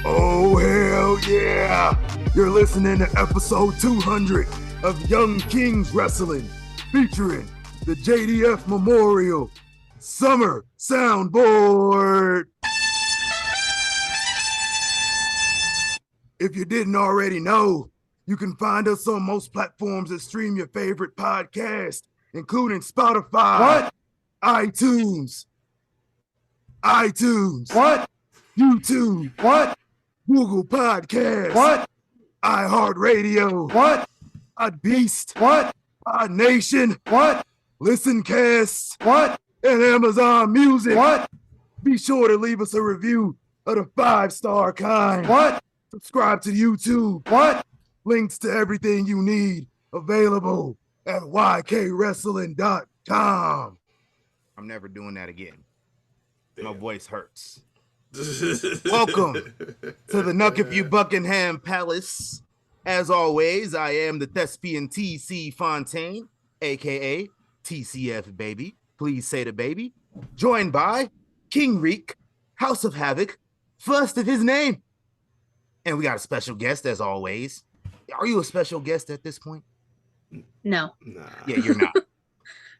Oh, hell yeah! You're listening to episode 200 of Young Kings Wrestling, featuring the JDF Memorial Summer Soundboard. If you didn't already know, you can find us on most platforms that stream your favorite podcast, including Spotify, iTunes, YouTube, Google Podcasts, iHeartRadio, Beast, Nation, Listencast, and Amazon Music. Be sure to leave us a review of the 5-star kind. Subscribe to YouTube. Links to everything you need available at ykwrestling.com. I'm never doing that again. Damn. My voice hurts. Welcome to the Nuck If You Buckingham Palace. As always, I am the thespian TC Fontaine, aka TCF Baby. Please say the baby. Joined by King Reek, House of Havoc, first of his name. And we got a special guest as always. Are you a special guest at this point? No. Nah. Yeah, you're not.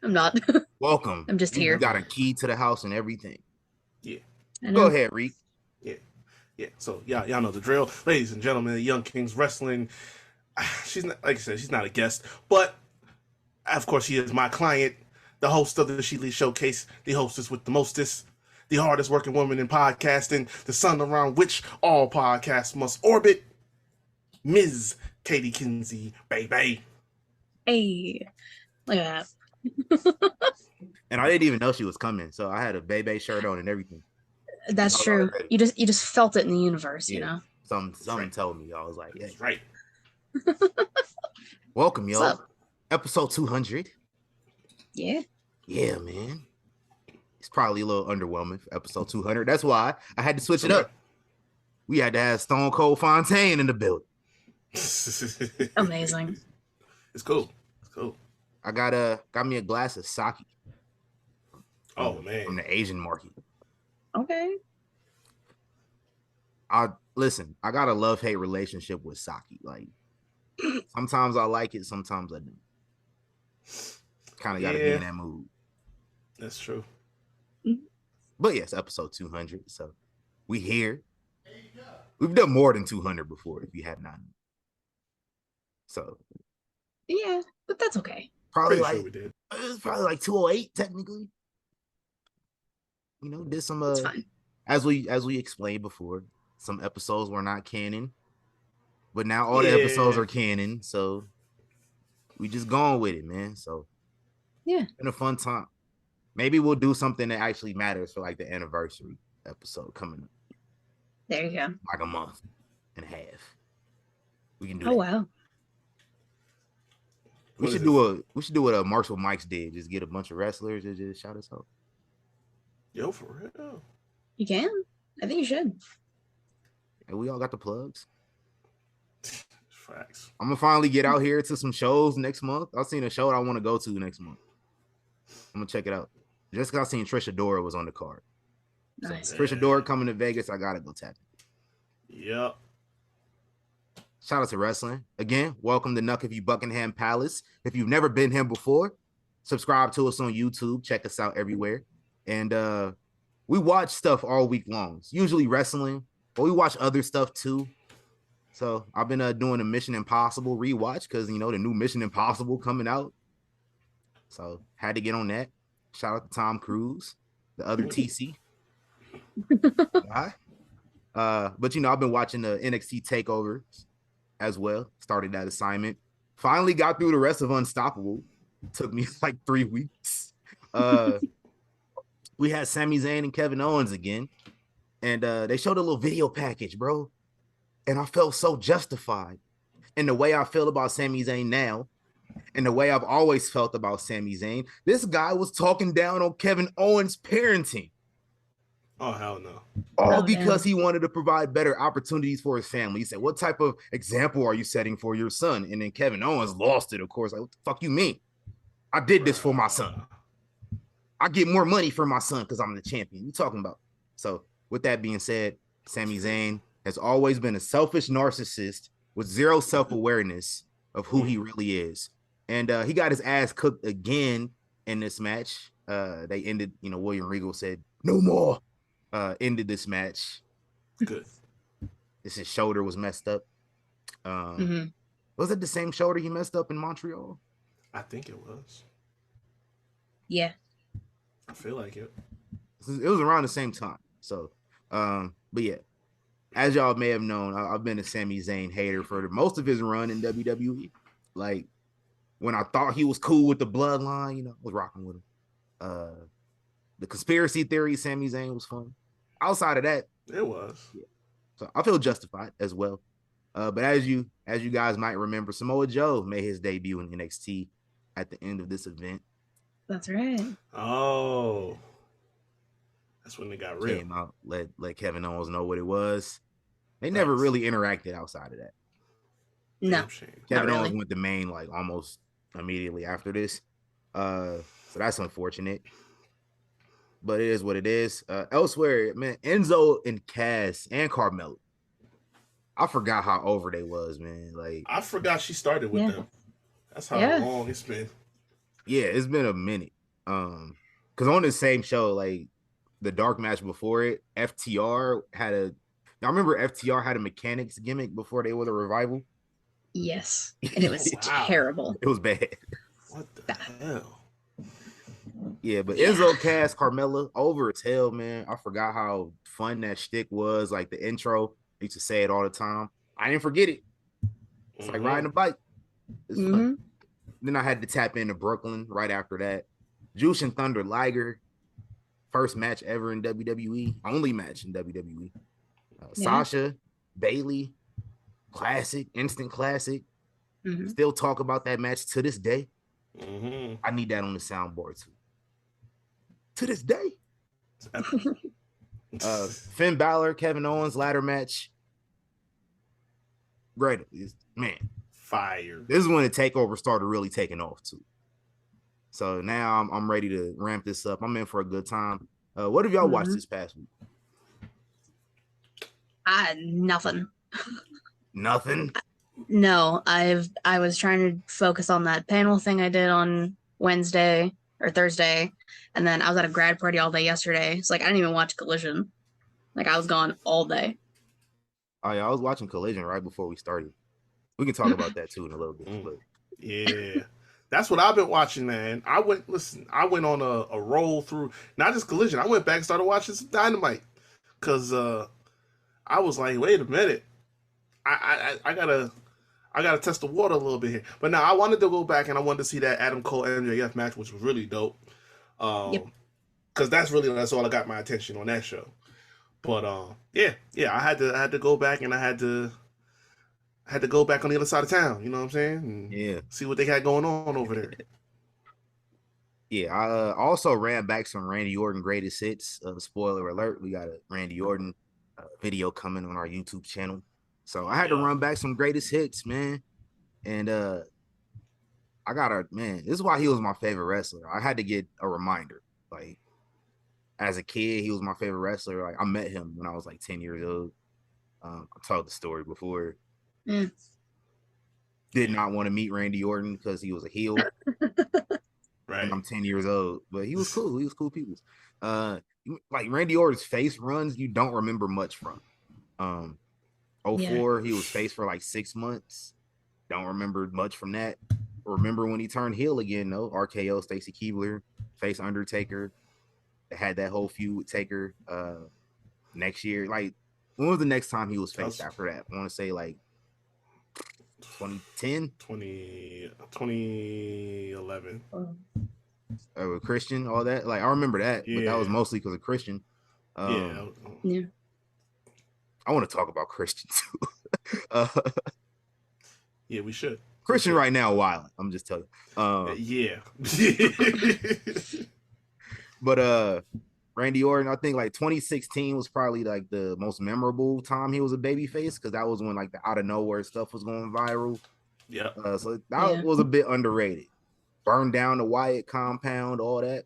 I'm not. Welcome. I'm just here. You got a key to the house and everything. Yeah. Go ahead, Reek. Yeah. So y'all know the drill. Ladies and gentlemen, Young Kings Wrestling. She's not, like I said, she's not a guest, but of course she is my client, the host of the Sheely Showcase, the hostess with the mostest, the hardest working woman in podcasting, the sun around which all podcasts must orbit, Ms. Katie Kinsey, baby. Hey, look at that. And I didn't even know she was coming, so I had a Bebe shirt on and everything. That's true. You just felt it in the universe, you know. Something told me. I was like, yeah, right. Welcome, yo. What's up? Episode 200. Yeah, Man. It's probably a little underwhelming for episode 200. That's why I had to switch it up. We had to have Stone Cold Fontaine in the building. amazing. It's cool. I got me a glass of sake. Oh man, from the Asian market. Okay. I got a love-hate relationship with sake. Like, sometimes I like it, sometimes I don't. Kind of got to be in that mood. That's true. But yes, episode 200. So we here. We've done more than 200 before, if you have not. So Yeah, but that's okay. probably Pretty like sure we did. it was probably like 208 technically. You know, did some It's fine. as we explained before, some episodes were not canon, but now all the episodes are canon. So we just going with it, man. So Yeah, been a fun time. Maybe we'll do something that actually matters for like the anniversary episode coming up, there you go. like a month and a half. We can do Oh that. wow. We should do what Marshall Mikes did. Just get a bunch of wrestlers and just shout us out. Yo, for real. You can. I think you should. And we all got the plugs. Facts. I'm gonna finally get out here to some shows next month. I've seen a show I want to go to next month. I'm gonna check it out. Just because I seen Trisha Dora was on the card. Nice. So, Trisha Dora coming to Vegas. I gotta go tap it. Yep. Shout out to wrestling. Again, welcome to Nuck If You Buckingham Palace. If you've never been here before, subscribe to us on YouTube. Check us out everywhere. And we watch stuff all week long. It's usually wrestling, but we watch other stuff too. So I've been doing a Mission Impossible rewatch because, you know, the new Mission Impossible coming out. So had to get on that. Shout out to Tom Cruise, the other TC. But, you know, I've been watching the NXT TakeOver as well. Started that assignment. Finally got through the rest of Unstoppable. Took me like 3 weeks. We had Sami Zayn and Kevin Owens again. And they showed a little video package, bro. And I felt so justified. And the way I feel about Sami Zayn now, and the way I've always felt about Sami Zayn, this guy was talking down on Kevin Owens' parenting. Oh, hell no. All because he wanted to provide better opportunities for his family. He said, what type of example are you setting for your son? And then Kevin Owens lost it, of course. Like, what the fuck you mean? I did this for my son. I get more money for my son because I'm the champion. You talking about? So with that being said, Sami Zayn has always been a selfish narcissist with zero self-awareness of who he really is. And he got his ass cooked again in this match. They ended, William Regal said, no more. Ended this match. Good. His shoulder was messed up. Was it the same shoulder he messed up in Montreal? I think it was. Yeah. I feel like it. It was around the same time. So, but yeah, as y'all may have known, I've been a Sami Zayn hater for most of his run in WWE. Like, when I thought he was cool with the bloodline, I was rocking with him. The conspiracy theory, Sami Zayn was fun. Outside of that, it was. Yeah. So I feel justified as well. But as you guys might remember, Samoa Joe made his debut in NXT at the end of this event. That's right. Oh, that's when they got real. Came out, let Kevin Owens know what it was. They never really interacted outside of that. No, Kevin Owens went to Maine like almost immediately after this. So that's unfortunate. But it is what it is. Elsewhere, man, Enzo and Cass and Carmella. I forgot how over they was, man. Like, I forgot she started with them. That's how long it's been. Yeah, it's been a minute. Because on the same show, like the dark match before it, FTR had a. I remember FTR had a mechanics gimmick before they were the revival. Yes, and it was terrible. It was bad. What the hell? Yeah, but Enzo, Cass, Carmella, over as hell, man. I forgot how fun that shtick was. Like the intro, I used to say it all the time. I didn't forget it. It's like riding a bike. It's fun. Then I had to tap into Brooklyn right after that. Juice and Thunder Liger, first match ever in WWE, only match in WWE. Sasha, Bailey, classic, instant classic. Still talk about that match to this day. I need that on the soundboard too. To this day. Finn Balor, Kevin Owens ladder match. Great, man. Fire. This is when the takeover started really taking off too. So now I'm ready to ramp this up. I'm in for a good time. What have y'all watched this past week? Nothing. Nothing? No, I was trying to focus on that panel thing I did on Wednesday or Thursday, and then I was at a grad party all day yesterday. So like I didn't even watch Collision. Like I was gone all day. Oh yeah, I was watching Collision right before we started. We can talk about that too in a little bit. But. Yeah. That's what I've been watching, man. I went on a roll through, not just Collision. I went back and started watching some Dynamite. Cause I was like, wait a minute. I gotta test the water a little bit here. But now I wanted to go back and I wanted to see that Adam Cole MJF match, which was really dope. Cause that's all I got my attention on that show. But I had to go back and I had to go back on the other side of town, you know what I'm saying? And see what they had going on over there. Yeah, I also ran back some Randy Orton greatest hits. Spoiler alert, we got a Randy Orton video coming on our YouTube channel. So I had to run back some greatest hits, man. And this is why he was my favorite wrestler. I had to get a reminder. Like, as a kid, he was my favorite wrestler. Like, I met him when I was like 10 years old. I told the story before. Did not want to meet Randy Orton because he was a heel. Right. And I'm 10 years old. But he was cool. He was cool people. Like Randy Orton's face runs, you don't remember much from. 04, he was face for like 6 months. Don't remember much from that. Remember when he turned heel again, though. RKO, Stacy Keibler, face Undertaker. They had that whole feud with Taker next year. Like, when was the next time he was faced after that? I want to say like 2010? 2011. With Christian, all that. Like, I remember that, but that was mostly because of Christian. I want to talk about Christian too. uh, Yeah, we should. Christian right now wild. I'm just telling you. Yeah. But Randy Orton, I think like 2016 was probably like the most memorable time he was a babyface because that was when like the out of nowhere stuff was going viral. Yeah. So that was a bit underrated. Burn down the Wyatt compound, all that.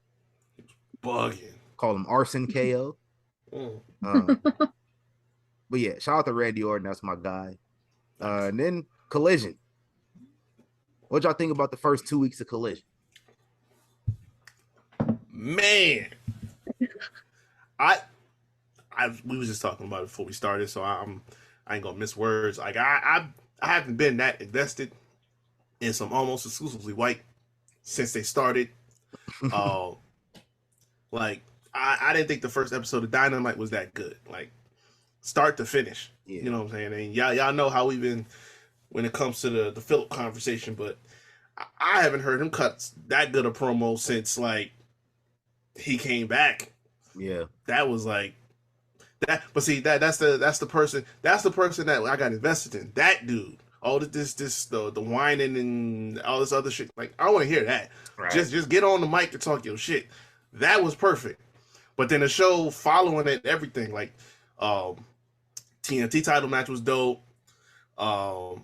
Bugging. Call him Arson KO. But yeah, shout out to Randy Orton. That's my guy. And then Collision. What y'all think about the first 2 weeks of Collision? Man, we was just talking about it before we started, so I ain't gonna miss words. Like I haven't been that invested in some almost exclusively white since they started. Like I didn't think the first episode of Dynamite was that good, like start to finish. Yeah. You know what I'm saying? And y'all know how we've been when it comes to the Philip conversation, but I haven't heard him cut that good a promo since like he came back. Yeah, that was like that. But see, that's the person that I got invested in. That dude. All the whining and all this other shit. Like I want to hear that. Right. Just get on the mic to talk your shit. That was perfect. But then the show following it, everything like TNT title match was dope. The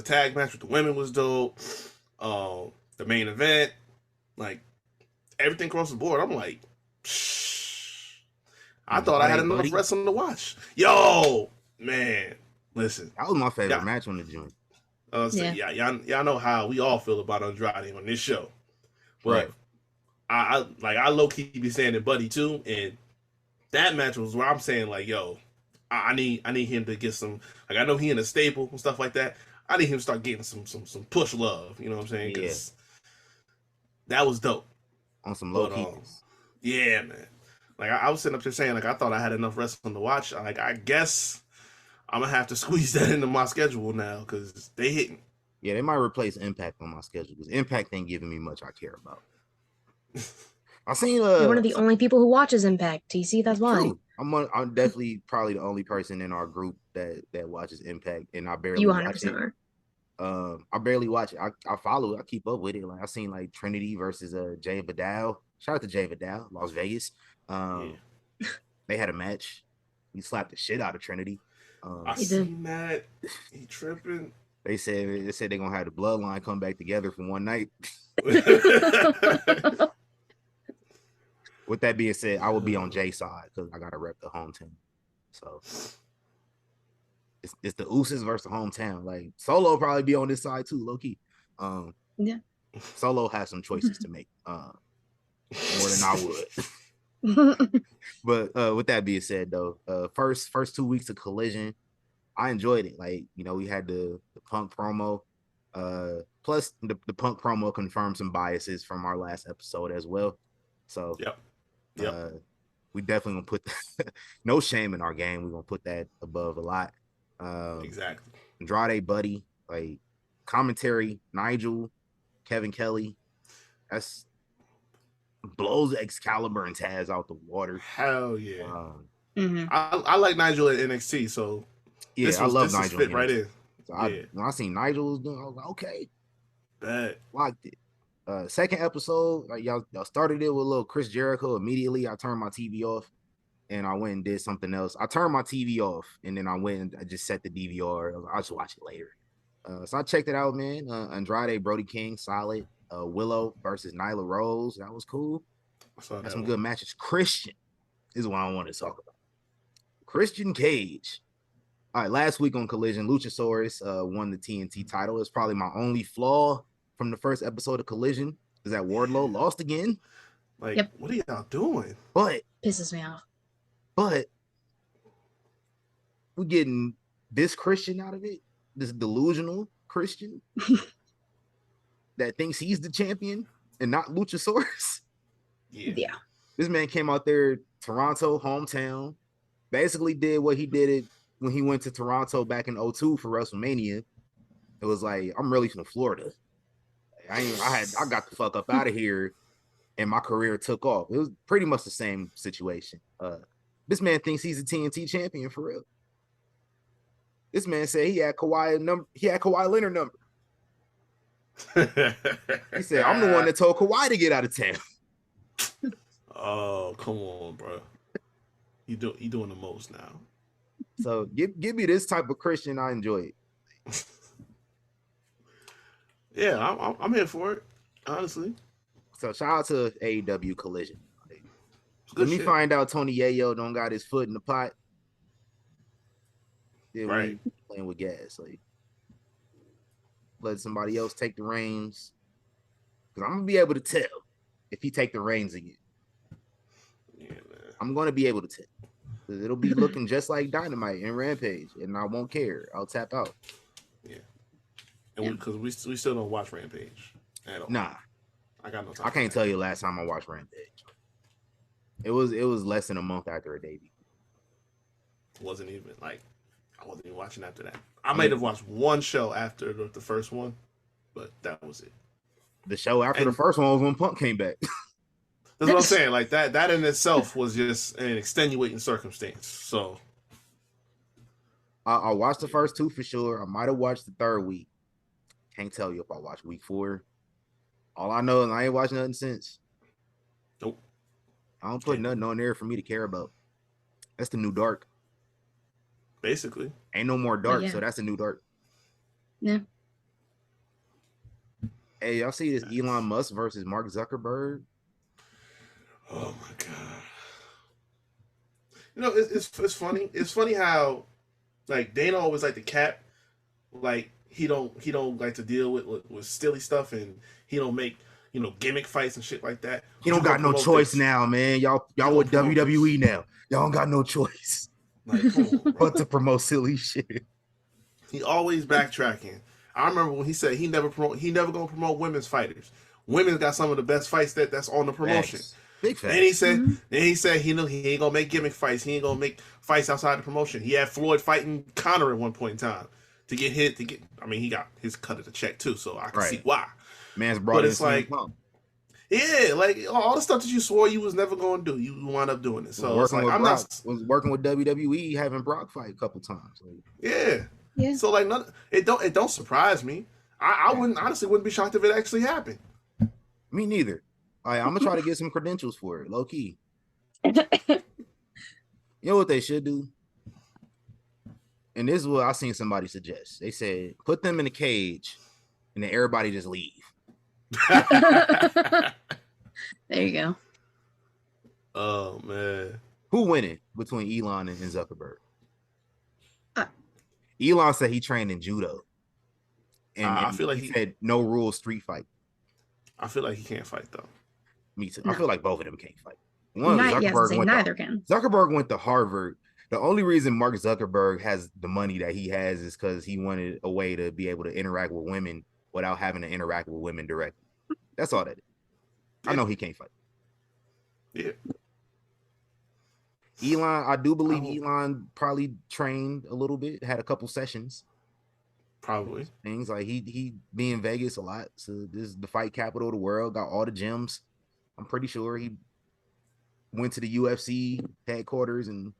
tag match with the women was dope. The main event, like everything across the board. I'm like, I thought I had enough wrestling to watch. Yo, man, listen, that was my favorite match on the joint. Y'all know how we all feel about Andrade on this show, but right. I low key be saying it, Buddy too, and that match was where I'm saying like, yo, I need him to get some. Like I know he in a staple and stuff like that. I need him to start getting some push love. You know what I'm saying? Because that was dope. On some low key. Yeah, man. Like I was sitting up there saying, like I thought I had enough wrestling to watch. Like I guess I'm gonna have to squeeze that into my schedule now because they hitting. Yeah, they might replace Impact on my schedule because Impact ain't giving me much I care about. I seen You're one of the only people who watches Impact, TC. That's why. True. I'm definitely probably the only person in our group that watches Impact, and I barely you 100% watch it. I barely watch it. I follow it. I keep up with it. Like I seen like Trinity versus Jay Vidal. Shout out to Jay Vidal, Las Vegas. They had a match. He slapped the shit out of Trinity. I seen that. He tripping. They said they're gonna have the bloodline come back together for one night. With that being said, I will be on Jay's side because I gotta rep the hometown. So it's the Usos versus the hometown. Like Solo will probably be on this side too, low key. Yeah. Solo has some choices to make. More than I would. But with that being said, though, first 2 weeks of Collision, I enjoyed it. Like, you know, we had the Punk promo. Plus the Punk promo confirmed some biases from our last episode as well. So yep. We definitely gonna put no shame in our game. We're gonna put that above a lot. Exactly. Andrade, Buddy, like commentary, Nigel, Kevin Kelly. That's blows Excalibur and Taz out the water. Hell yeah. I like Nigel at NXT, so yeah, I love Nigel. Fit right in. So when I seen Nigel was doing, I was like, okay, bet liked it. Second episode, like y'all started it with a little Chris Jericho. Immediately, I turned my TV off and I went and did something else. I turned my TV off and then I went and I just set the DVR. I'll just watch it later. So I checked it out, man. Andrade, Brody King, solid. Willow versus Nyla Rose, that was cool. That's some good matches. Christian is what I want to talk about. Christian Cage. All right, last week on Collision, Luchasaurus won the TNT title. It's probably my only flaw from the first episode of Collision is that Wardlow lost again. Like, What are y'all doing? But pisses me off. But we're getting this Christian out of it, this delusional Christian that thinks he's the champion and not Luchasaurus. Yeah. This man came out there, Toronto, hometown, basically did what he did it when he went to Toronto back in 2002 for WrestleMania. It was like, I'm really from Florida. I got the fuck up out of here and my career took off. It was pretty much the same situation. This man thinks he's a TNT champion for real. This man said he had Kawhi number. He had Kawhi Leonard number. He said, "I'm the one that told Kawhi to get out of town." Oh, come on, bro. You doing the most now. So give me this type of Christian. I enjoy it. Yeah, I'm here for it. Honestly. So shout out to AEW Collision. Good Let me shit. find out Tony Yayo don't got his foot in the pot. Then Right. we playing with gas. Like, let somebody else take the reins. Because I'm gonna be able to tell if he take the reins again. Yeah, man. I'm gonna be able to tell. It'll be looking just like Dynamite and Rampage, and I won't care. I'll tap out. Yeah. And because we still don't watch Rampage at all. Nah, I got no time. I can't tell you the last time I watched Rampage. It was less than a month after a debut. Wasn't even like I wasn't even watching after that. I might have watched one show after the first one, but that was it. The show after the first one was when Punk came back. That's what I'm saying. Like that in itself was just an extenuating circumstance. So I watched the first two for sure. I might have watched the third week. Can't tell you if I watched week 4. All I know is I ain't watched nothing since. Nope. I don't put nothing on there for me to care about. That's the new dark. Basically. Ain't no more dark, Yeah. so that's the new dark. Yeah. Hey, y'all see this Elon Musk versus Mark Zuckerberg? Oh my god! You know, it's funny. It's funny how like Dana always like to cap, like he don't like to deal with silly stuff, and he don't make gimmick fights and shit like that. He don't got no choice now, man. Y'all with WWE now. Y'all don't got no choice. Like, come on, but to promote silly shit. He always backtracking. I remember when he said he never gonna promote women's fighters. Women's got some of the best fights that's on the promotion. Facts. Big facts. And he said he ain't gonna make gimmick fights. He ain't gonna make fights outside the promotion. He had Floyd fighting Conor at one point in time to get hit. I mean, he got his cut of the check too, so I can see why. Man's brought in like, yeah, like all the stuff that you swore you was never gonna do, you wound up doing it. So it's like was working with WWE, having Brock fight a couple times. Like, yeah. So like, it don't surprise me. I wouldn't be shocked if it actually happened. Me neither. I'm gonna try to get some credentials for it, low key. You know what they should do? And this is what I seen somebody suggest. They said put them in a cage, and then everybody just leave. There you go. Oh man, who winning between Elon and Zuckerberg? Elon said he trained in judo, and I feel like he said no rules street fight. I feel like he can't fight though. Me too. No. I feel like both of them can't fight. Neither can. Zuckerberg went to Harvard. The only reason Mark Zuckerberg has the money that he has is because he wanted a way to be able to interact with women without having to interact with women directly. That's all that is. I know he can't fight. Yeah. Elon, I do believe Elon probably trained a little bit, had a couple sessions. Probably. Things like he be in Vegas a lot. So this is the fight capital of the world, got all the gyms. I'm pretty sure he went to the UFC headquarters and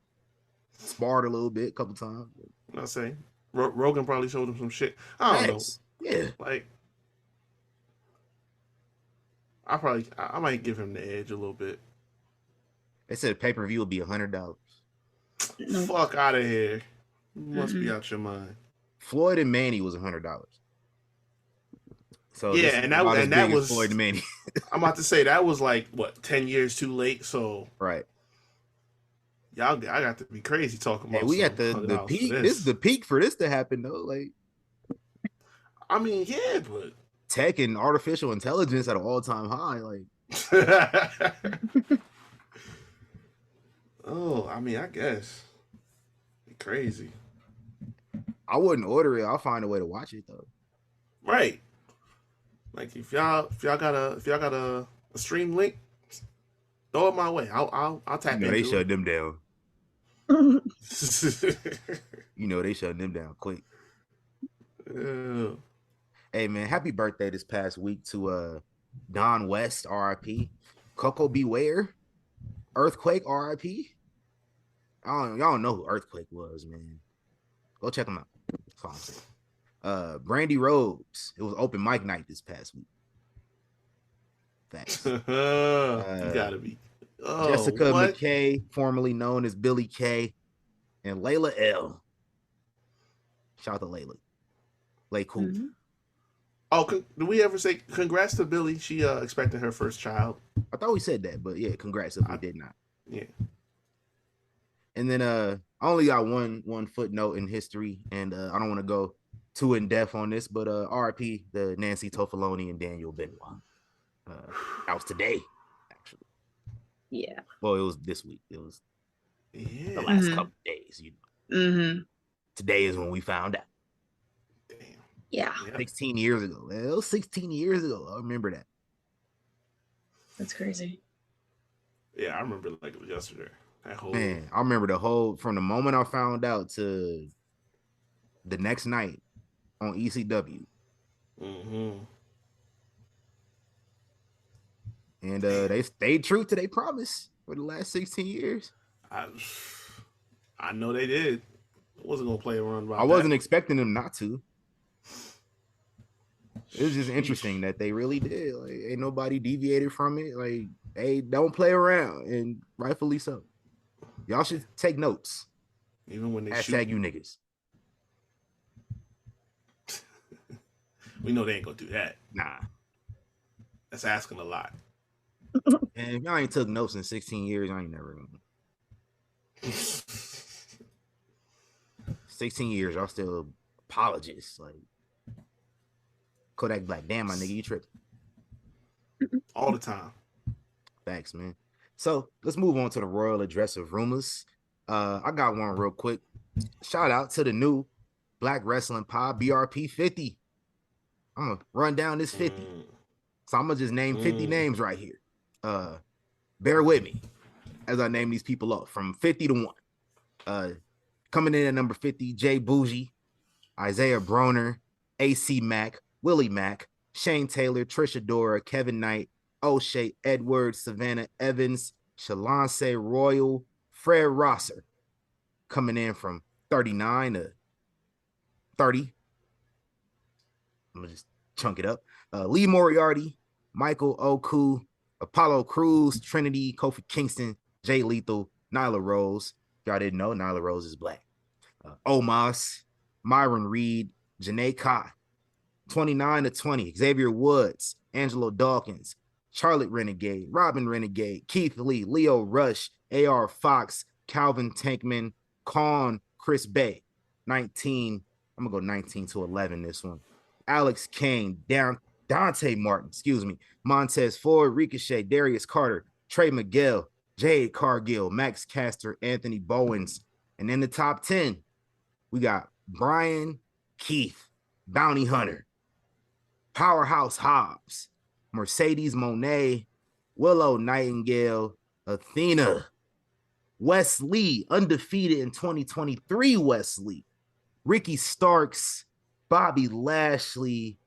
sparred a little bit a couple times. I say Rogan probably showed him some shit. I don't know. Yeah. Like I might give him the edge a little bit. They said pay-per-view will be $100. No. Fuck out of here. You must be out your mind. Floyd and Manny was $100. So yeah, and that was Floyd and Manny. I'm about to say that was like what 10 years too late. So right, I got to be crazy talking about. Hey, we got the peak. This is the peak for this to happen though. Like, I mean, yeah, but tech and artificial intelligence at an all-time high. Like, oh, I mean, I guess crazy. I wouldn't order it. I'll find a way to watch it though. Right. Like if y'all got a stream link, throw it my way. I'll tap into they it. shut them down. They shut them down quick. Hey man, happy birthday this past week to Don West, RIP. Coco Beware, Earthquake, RIP. Y'all don't know who Earthquake was, man. Go check them out. That's all I'm saying. Brandy Rhodes. It was open mic night this past week. Facts. You gotta be. Oh, Jessica what? McKay, formerly known as Billy Kay, and Layla L. Shout out to Layla. Lay cool. Mm-hmm. Oh, did we ever say congrats to Billy? She expecting her first child. I thought we said that, but yeah, congrats if we did not. Yeah. And then I only got one footnote in history, and I don't want to go too in depth on this, but RIP the Nancy Toffoloni and Daniel Benoit. That was today, actually. Yeah. Well, it was this week. It was the last couple of days. Today is when we found out. Damn. Yeah. 16 years ago. It was 16 years ago. I remember that. That's crazy. Yeah, I remember like it was yesterday. Man, I remember the whole from the moment I found out to the next night on ECW. And they stayed true to their promise for the last 16 years. I know they did. I wasn't gonna play around about I wasn't expecting them not to. It was just interesting that they really did. Like, ain't nobody deviated from it. Like, they don't play around, and rightfully so. Y'all should take notes. Even when they hashtag you niggas. We know they ain't gonna do that. Nah. That's asking a lot. And if y'all ain't took notes in 16 years, I ain't never gonna. 16 years, y'all still apologists. Like Kodak Black. Damn, my nigga, you tripped. All the time. Thanks, man. So let's move on to the royal address of rumors. I got one real quick. Shout out to the new Black Wrestling Pod BRP 50. I'm gonna run down this 50. So I'm gonna just name 50 names right here. Bear with me as I name these people up from 50 to 1. Coming in at number 50, Jay Bougie, Isaiah Broner, AC Mack, Willie Mack, Shane Taylor, Trisha Dora, Kevin Knight, O'Shea Edwards, Savannah Evans, Shalonce Royal, Fred Rosser. Coming in from 39 to 30. I'm gonna just chunk it up. Lee Moriarty, Michael Oku, Apollo Cruz, Trinity, Kofi Kingston, Jay Lethal, Nyla Rose. Y'all didn't know Nyla Rose is black. Omos, Myron Reed, Janae Kai. 29 to 20, Xavier Woods, Angelo Dawkins, Charlotte Renegade, Robin Renegade, Keith Lee, Leo Rush, AR Fox, Calvin Tankman, Con, Chris Bay. 19, I'm gonna go 19 to 11 this one. Alex Kane, Dante Martin, Montez Ford, Ricochet, Darius Carter, Trey Miguel, Jade Cargill, Max Caster, Anthony Bowens. And in the top 10, we got Brian Keith, Bounty Hunter, Powerhouse Hobbs, Mercedes Monet, Willow Nightingale, Athena, Wes Lee, undefeated in 2023, Wes Lee, Ricky Starks, Bobby Lashley,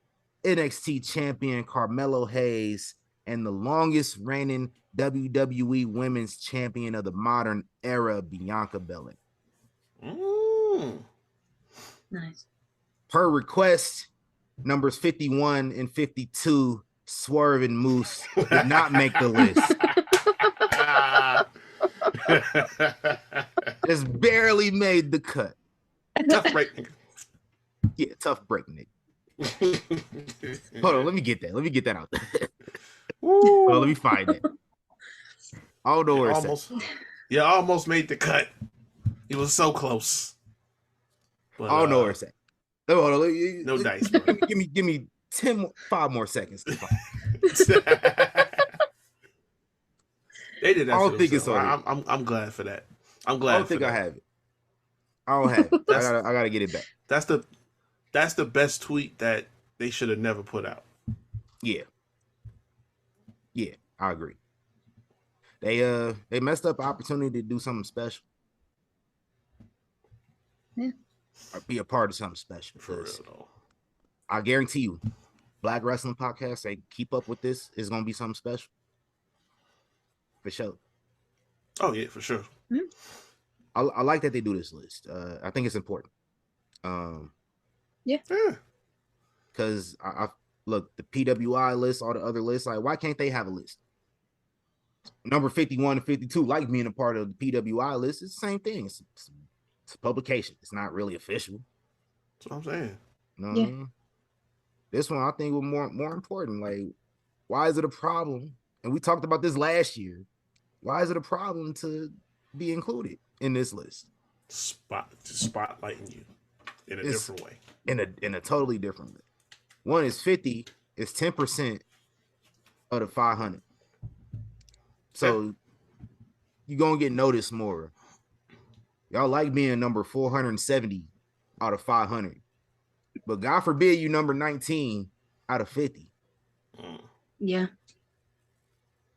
NXT champion Carmelo Hayes, and the longest reigning WWE Women's Champion of the modern era, Bianca Belair. Nice. Per request, numbers 51 and 52, Swerve and Moose did not make the list. Just barely made the cut. Tough break. Yeah, tough break, Nick. Hold on, let me get that out there. Oh, let me find it. I don't know where it's at. You almost made the cut. It was so close. But, I don't know where it's at. Hold on, no dice, bro. Give me 5 more seconds. They did that. I don't think it's on. I'm glad for that. I'm glad. I don't think I have it. I don't have it. I gotta get it back. That's the best tweet that they should have never put out. Yeah, I agree. They messed up the opportunity to do something special. Yeah. Or be a part of something special. For real though. I guarantee you, Black Wrestling Podcast, they keep up with this, is gonna be something special. For sure. Oh yeah, for sure. Mm-hmm. I like that they do this list. I think it's important. Yeah. Because I look, the PWI list, all the other lists, like, why can't they have a list? Number 51 and 52, like being a part of the PWI list, it's the same thing. It's a publication. It's not really official. That's what I'm saying. You know what I mean? This one I think was more important. Like, why is it a problem? And we talked about this last year. Why is it a problem to be included in this list? Spotlighting you in a different way. In a totally different way. One is 50, it's 10% of the 500. So you're gonna get noticed more. Y'all like being number 470 out of 500. But God forbid you number 19 out of 50. Yeah.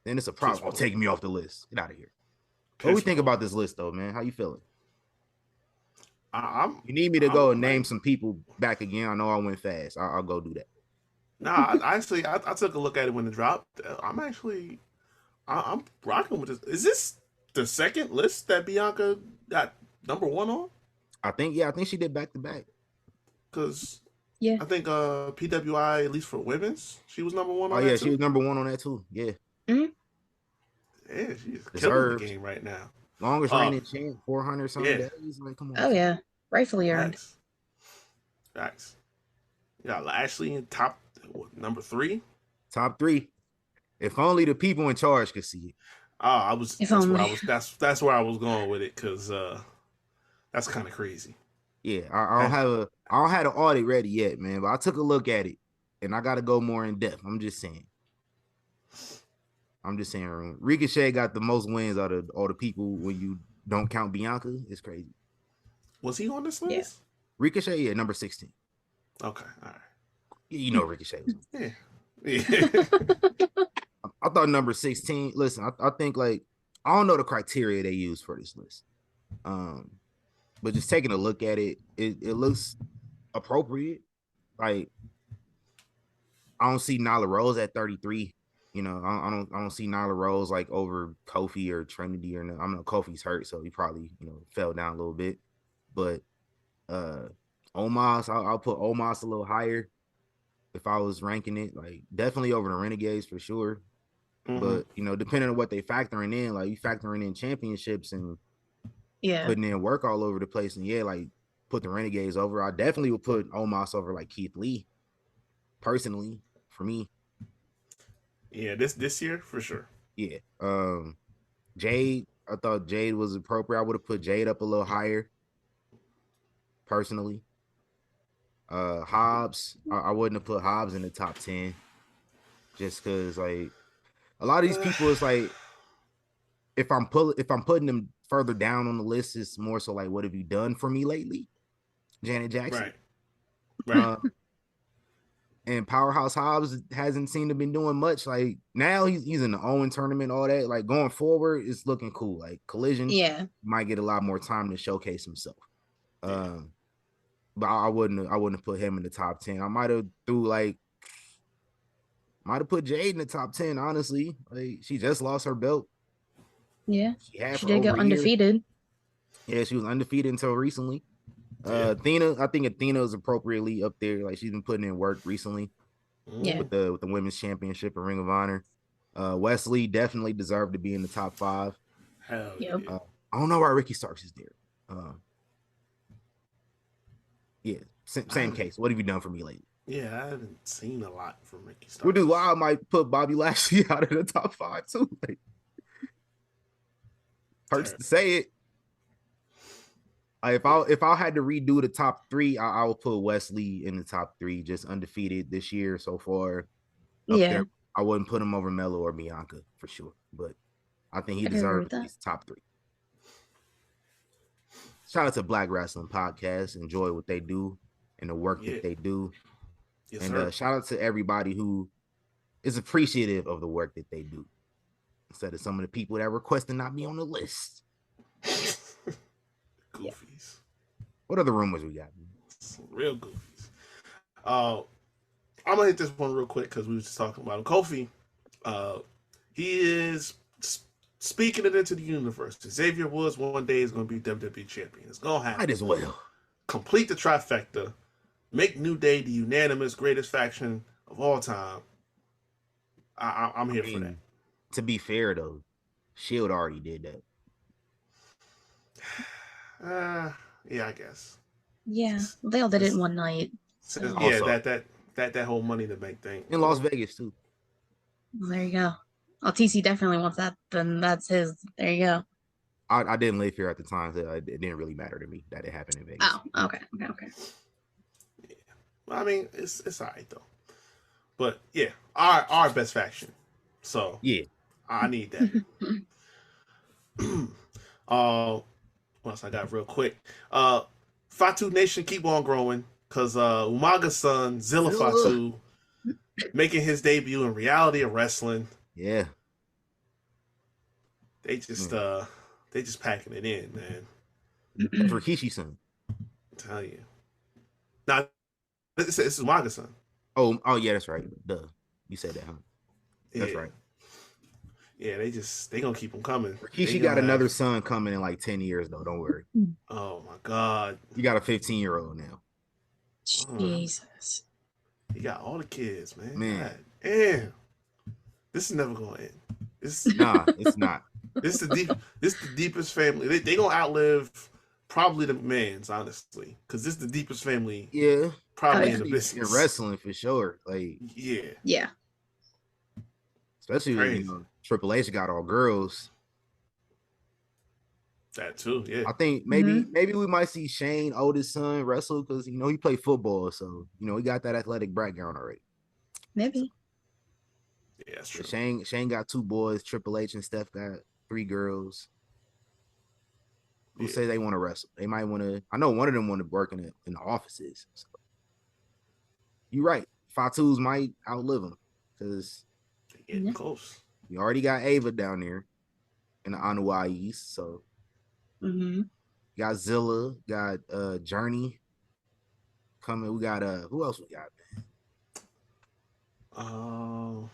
Then it's a problem. Taking me off the list. Get out of here. What do we think about this list, though, man? How you feeling? You need me to go and name some people back again. I know I went fast. I'll go do that. Nah, I took a look at it when it dropped. I'm rocking with this. Is this the second list that Bianca got number 1 on? I think she did back to back. Because I think PWI, at least for women's, she was number 1 on that. Oh, yeah, she was number 1 on that too. Yeah. Mm-hmm. Yeah, she's killing the game right now. Longest reigning champ, 400 something days. Like, come on. Oh yeah, rightfully earned. Facts. Yeah, Lashley in number 3. Top 3. If only the people in charge could see it. That's where I was going with it, because that's kind of crazy. Yeah, I don't have an audit ready yet, man. But I took a look at it, and I got to go more in depth. I'm just saying. Ricochet got the most wins out of all the people when you don't count Bianca. It's crazy. Was he on this list? Yeah. Ricochet, yeah, number 16. Okay, all right. You know Ricochet was. Yeah. I thought number 16. Listen, I think, like, I don't know the criteria they use for this list. But just taking a look at it, it looks appropriate. Like, I don't see Nyla Rose at 33. You know, I don't see Nyla Rose like over Kofi or Trinity or no. I know Kofi's hurt, so he probably, fell down a little bit. But Omos, I'll put Omos a little higher if I was ranking it. Like, definitely over the Renegades for sure. Mm-hmm. But depending on what they factoring in, like, you factoring in championships and putting in work all over the place, and like, put the Renegades over. I definitely would put Omos over like Keith Lee, personally, for me. Yeah, this year for sure. Yeah. Jade, I thought Jade was appropriate. I would have put Jade up a little higher, personally. Hobbs, I wouldn't have put Hobbs in the top 10, just because, like, a lot of these people, it's like, if I'm putting them further down on the list, it's more so like, what have you done for me lately, Janet Jackson? Right. And Powerhouse Hobbs hasn't seemed to be doing much. Like, now he's in the Owen tournament, all that. Like, going forward, it's looking cool. Like, Collision, might get a lot more time to showcase himself. But I wouldn't have put him in the top 10. I might have put Jade in the top 10. Honestly, like, she just lost her belt. Yeah, she did go undefeated. Yeah, she was undefeated until recently. Athena, I think Athena is appropriately up there. Like, she's been putting in work recently. With the women's championship and Ring of Honor. Wesley definitely deserved to be in the top 5. Hell yeah. I don't know why Ricky Starks is there. Same case. What have you done for me lately? Yeah, I haven't seen a lot from Ricky Starks. Which is why I might put Bobby Lashley out of the top 5 too. Like, hurts to say it. If I had to redo the top 3, I would put Wesley in the top 3, just undefeated this year so far. There. I wouldn't put him over Melo or Bianca for sure, but I think he deserves at least top 3. Shout out to Black Wrestling Podcast. Enjoy what they do and the work that they do. Yes, and shout out to everybody who is appreciative of the work that they do, instead of some of the people that request to not be on the list. Goofies. What other rumors we got? Some real goofies. I'm gonna hit this one real quick because we were just talking about him. Kofi. He is speaking it into the universe. Xavier Woods one day is gonna be WWE champion. It's gonna happen. Might as well complete the trifecta. make New Day the unanimous greatest faction of all time, I'm here for that. To be fair though, Shield already did that. Yeah, I guess. Yeah, they all did it in one night. So. Yeah, Also, that whole Money to Bank thing in Las Vegas too. Well, there you go. Oh, TC definitely wants that. Then that's his. There you go. I didn't live here at the time, so it didn't really matter to me that it happened in Vegas. Oh, okay. Yeah. Well, I mean, it's all right though. But yeah, our best faction. So yeah, I need that. What else I got real quick? Fatu Nation keep on growing because Umaga's son Zilla Fatu making his debut in Reality of Wrestling. Yeah, they just packing it in, man. That's Rikishi's son. I tell you. Now, this is Umaga's son. Oh yeah, that's right. Duh, you said that, huh? That's right. Yeah, they gonna keep them coming. Rikishi got another son coming in like 10 years though. Don't worry. Oh my God. You got a 15-year-old now. Jesus. You got all the kids, man. Man. Damn. This is never gonna end. Nah, it's not. This is the deepest family. They gonna outlive probably the McMahons, honestly, because this is the deepest family. Yeah, probably in the business. In wrestling for sure. Like yeah. Especially when Triple H got all girls. That too, yeah. I think maybe we might see Shane, oldest son, wrestle because he played football, so he got that athletic background already. Maybe. Yeah, that's true. Shane got 2 boys. Triple H and Steph got 3 girls. Who say they want to wrestle? They might want to. I know one of them want to work in the offices. So. You're right. Fatu's might outlive them because getting close. We already got Ava down there in the Anuai East, so got Zilla, got Journey coming. We got who else we got, man?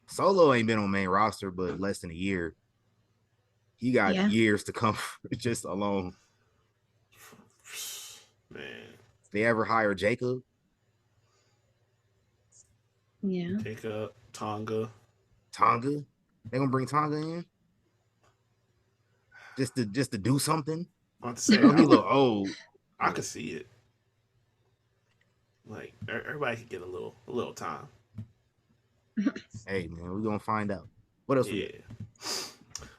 Solo ain't been on main roster but less than a year. He got years to come just alone. Man. If they ever hire Jacob. Yeah. Jacob, Tonga. They gonna bring Tonga in? Just to do something? I'm say, he look old. I could see it. Like everybody could get a little time. Hey man, we're gonna find out. What else we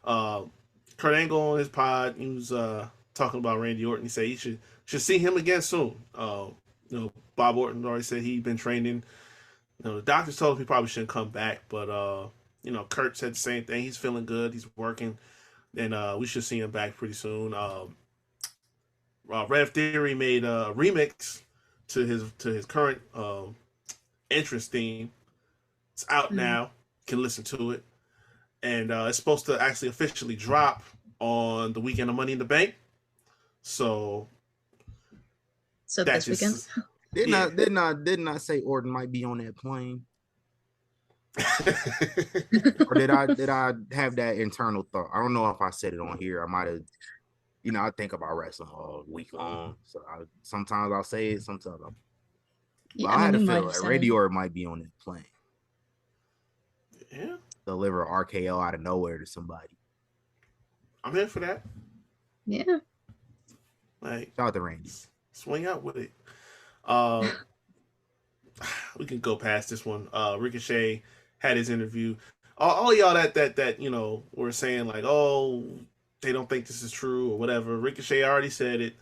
got? Kurt Angle on his pod, he was talking about Randy Orton. He said he should see him again soon. Bob Orton already said he'd been training. The doctors told him he probably shouldn't come back, but Kurt said the same thing. He's feeling good. He's working, and we should see him back pretty soon. Rev Theory made a remix to his current entrance theme. It's out now. You can listen to it, and it's supposed to actually officially drop on the weekend of Money in the Bank. So this weekend. Didn't I say Orton might be on that plane? Or did I have that internal thought? I don't know if I said it on here. I might have, I think about wrestling all week long. So sometimes I'll say it, sometimes I'll. Yeah, I had a feel like Randy Orton might be on that plane. Yeah. Deliver RKO out of nowhere to somebody. I'm here for that. Yeah. Like, shout out to Randy. Swing out with it. We can go past this one. Ricochet had his interview. All y'all that were saying like, oh, they don't think this is true or whatever. Ricochet already said it.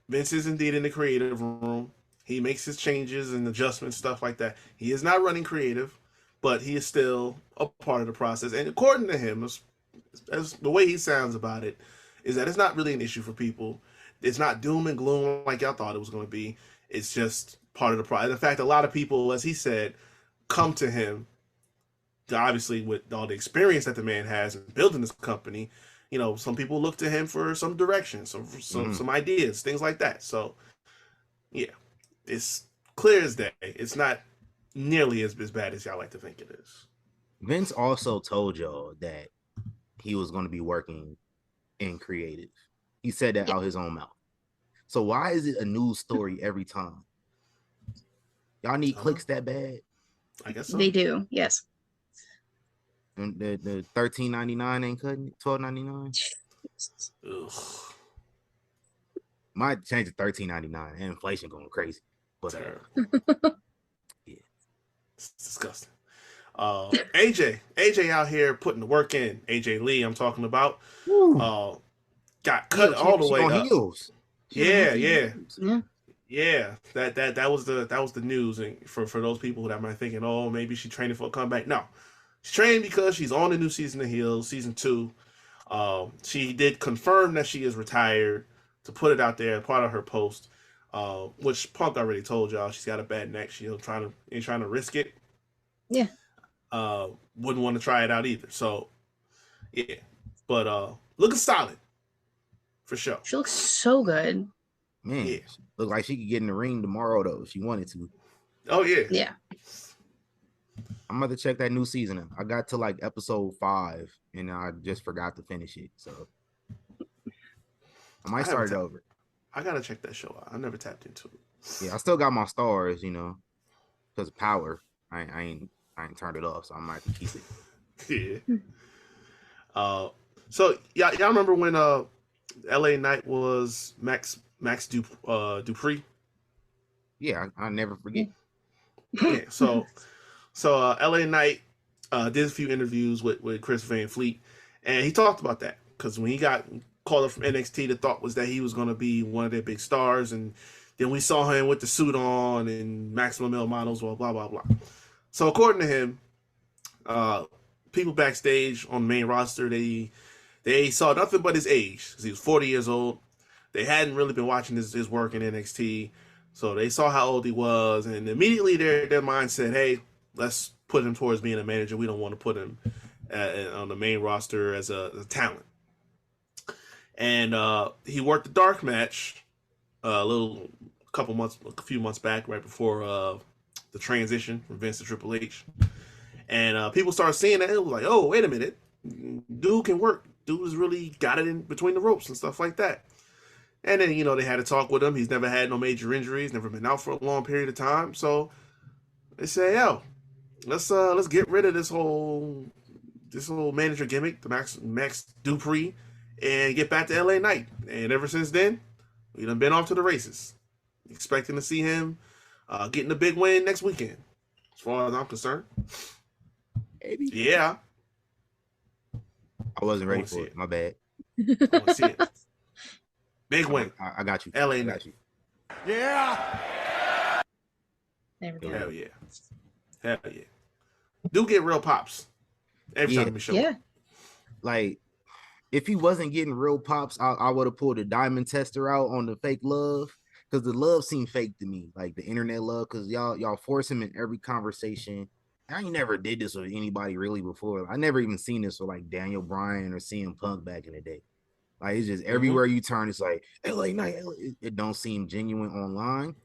Vince is indeed in the creative room. He makes his changes and adjustments, stuff like that. He is not running creative, but he is still a part of the process. And according to him, as the way he sounds about it, is that it's not really an issue for people. It's not doom and gloom like y'all thought it was going to be. It's just part of the process. In fact, a lot of people, as he said, come to him, obviously with all the experience that the man has in building this company. Some people look to him for some direction, some ideas, things like that. So, yeah, it's clear as day. It's not nearly as bad as y'all like to think it is. Vince also told y'all that he was going to be working in creative. He said that out his own mouth. So why is it a news story every time? Y'all need clicks that bad? I guess so. They do, yes. And the $13.99 ain't cutting it. $12.99. Might change to $13.99. And inflation going crazy. But yeah, it's disgusting. AJ out here putting the work in. AJ Lee, I'm talking about. Got cut all the way up. Heels. Yeah. That was the news, and for those people that might thinking, oh, maybe she's training for a comeback. No, she's training because she's on the new season of Heels, season 2. She did confirm that she is retired, to put it out there, part of her post, which Punk already told y'all she's got a bad neck. She ain't trying to risk it. Yeah. Wouldn't want to try it out either. So yeah, but looking solid for sure. She looks so good. Man, yeah. Look like she could get in the ring tomorrow though if she wanted to. Oh yeah. Yeah. I'm about to check that new season. I got to like episode 5 and I just forgot to finish it. So I might start it over. I gotta check that show out. I never tapped into it. Yeah, I still got my stars, because of power. I ain't turned it off, so I might have to keep it. Yeah. So y'all remember when LA Knight was Max Dupree? Yeah, I never forget. Yeah. So LA Knight did a few interviews with Chris Van Fleet, and he talked about that because when he got called up from NXT, the thought was that he was going to be one of their big stars, and then we saw him with the suit on and Maximum Male Models, blah blah blah. So according to him, people backstage on the main roster, they saw nothing but his age, because he was 40 years old. They hadn't really been watching his work in NXT, so they saw how old he was, and immediately their mind said, hey, let's put him towards being a manager. We don't want to put him on the main roster as a talent. And he worked the dark match a few months back, right before the transition from Vince to Triple H. And people started seeing that. It was like, oh, wait a minute. Dude can work. Dude has really got it in between the ropes and stuff like that. And then, they had to talk with him. He's never had no major injuries, never been out for a long period of time. So they say, yo, let's get rid of this whole manager gimmick, the Max Dupree, and get back to LA Knight. And ever since then, we done been off to the races. Expecting to see him getting a big win next weekend, as far as I'm concerned. Maybe. Yeah. I wasn't ready for it. My bad. I want to see it. Big win. I got you. LA Knight. Yeah. There we go. Hell yeah. Hell yeah. Do get real pops every time we show up. Like, if he wasn't getting real pops, I would have pulled a diamond tester out on the fake love, because the love seemed fake to me, like the internet love, because y'all force him in every conversation. I ain't never did this with anybody really before. I never even seen this with like Daniel Bryan or CM Punk back in the day. Like, it's just everywhere you turn, it's like LA Knight. It don't seem genuine online,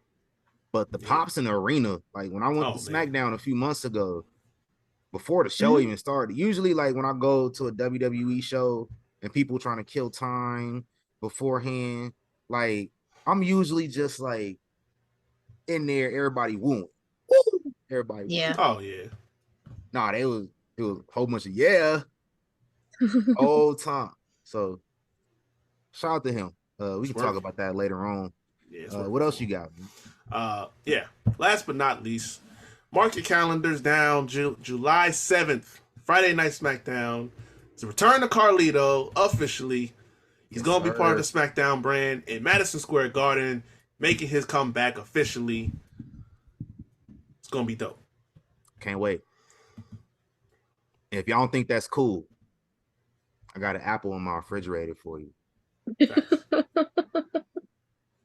but the pops in the arena, like when I went to SmackDown a few months ago, before the show even started. Usually, like when I go to a WWE show and people trying to kill time beforehand, like I'm usually just like in there, everybody wooing. Everybody. Yeah. Oh yeah. Nah, it was a whole bunch of old time. So shout out to him. We can talk about that later on. Yeah, what else you got, man? Yeah. Last but not least, mark your calendars down. July 7th, Friday Night SmackDown. It's a return to Carlito officially. He's gonna be part of the SmackDown brand in Madison Square Garden, making his comeback officially. It's gonna be dope. Can't wait. If y'all don't think that's cool, I got an apple in my refrigerator for you.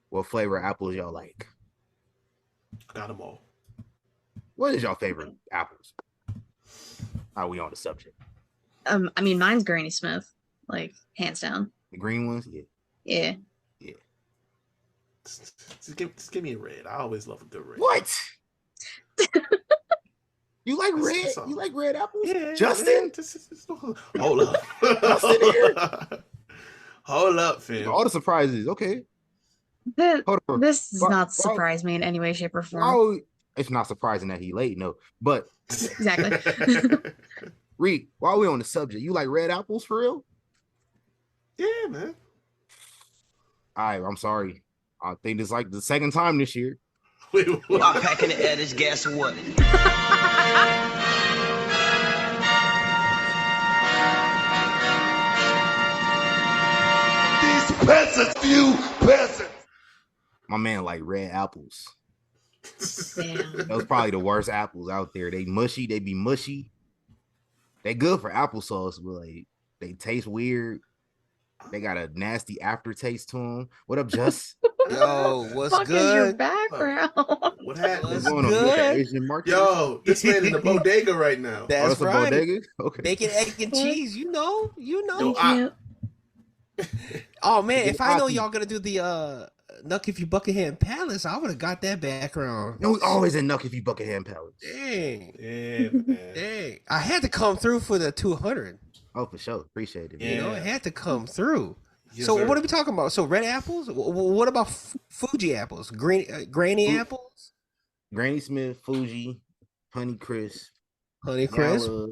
What flavor apples y'all like? Got them all. What is y'all favorite apples? Are we on the subject? I mean, mine's Granny Smith, like hands down. The green ones, yeah. Just give me a red. I always love a good red. What? You like red? You like red apples? Yeah, Justin? Hold up. Justin here? Hold up, fam. All the surprises. Okay. This does not surprise me in any way, shape, or form. Oh, It's not surprising that he late, no. But Exactly. Reed, while we on the subject, you like red apples for real? Yeah, man. I'm sorry. I think it's like the second time this year. Wait, what? I'm packing the eddies, guess what? These peasants, you peasants. My man like red apples. Damn. Those probably the worst apples out there. They mushy. They be mushy. They good for applesauce, but like they taste weird. They got a nasty aftertaste to them. What up, Just? Yo, what's Fuck is your good? background? What happened? What's What's going on? You got the good? Asian market? Yo, this man in the bodega right now. That's a right. bodega? Okay. Bacon, egg, and cheese. You know. Yo, Thank you. Oh man, Bacon, if I know coffee. y'all gonna do the Nuck If You Buckingham Palace, I would have got that background. And we always in Nuck If You Buckingham Palace. Dang, Yeah, man. dang. I had to come through for the 200. Oh, for sure. Appreciate it. Yeah. You know, it had to come through. Yes, So sir. what are we talking about? So red apples? What about Fuji apples? Granny Fu- apples? Granny Smith, Fuji, Honey Crisp, Honey Crisp? Gala,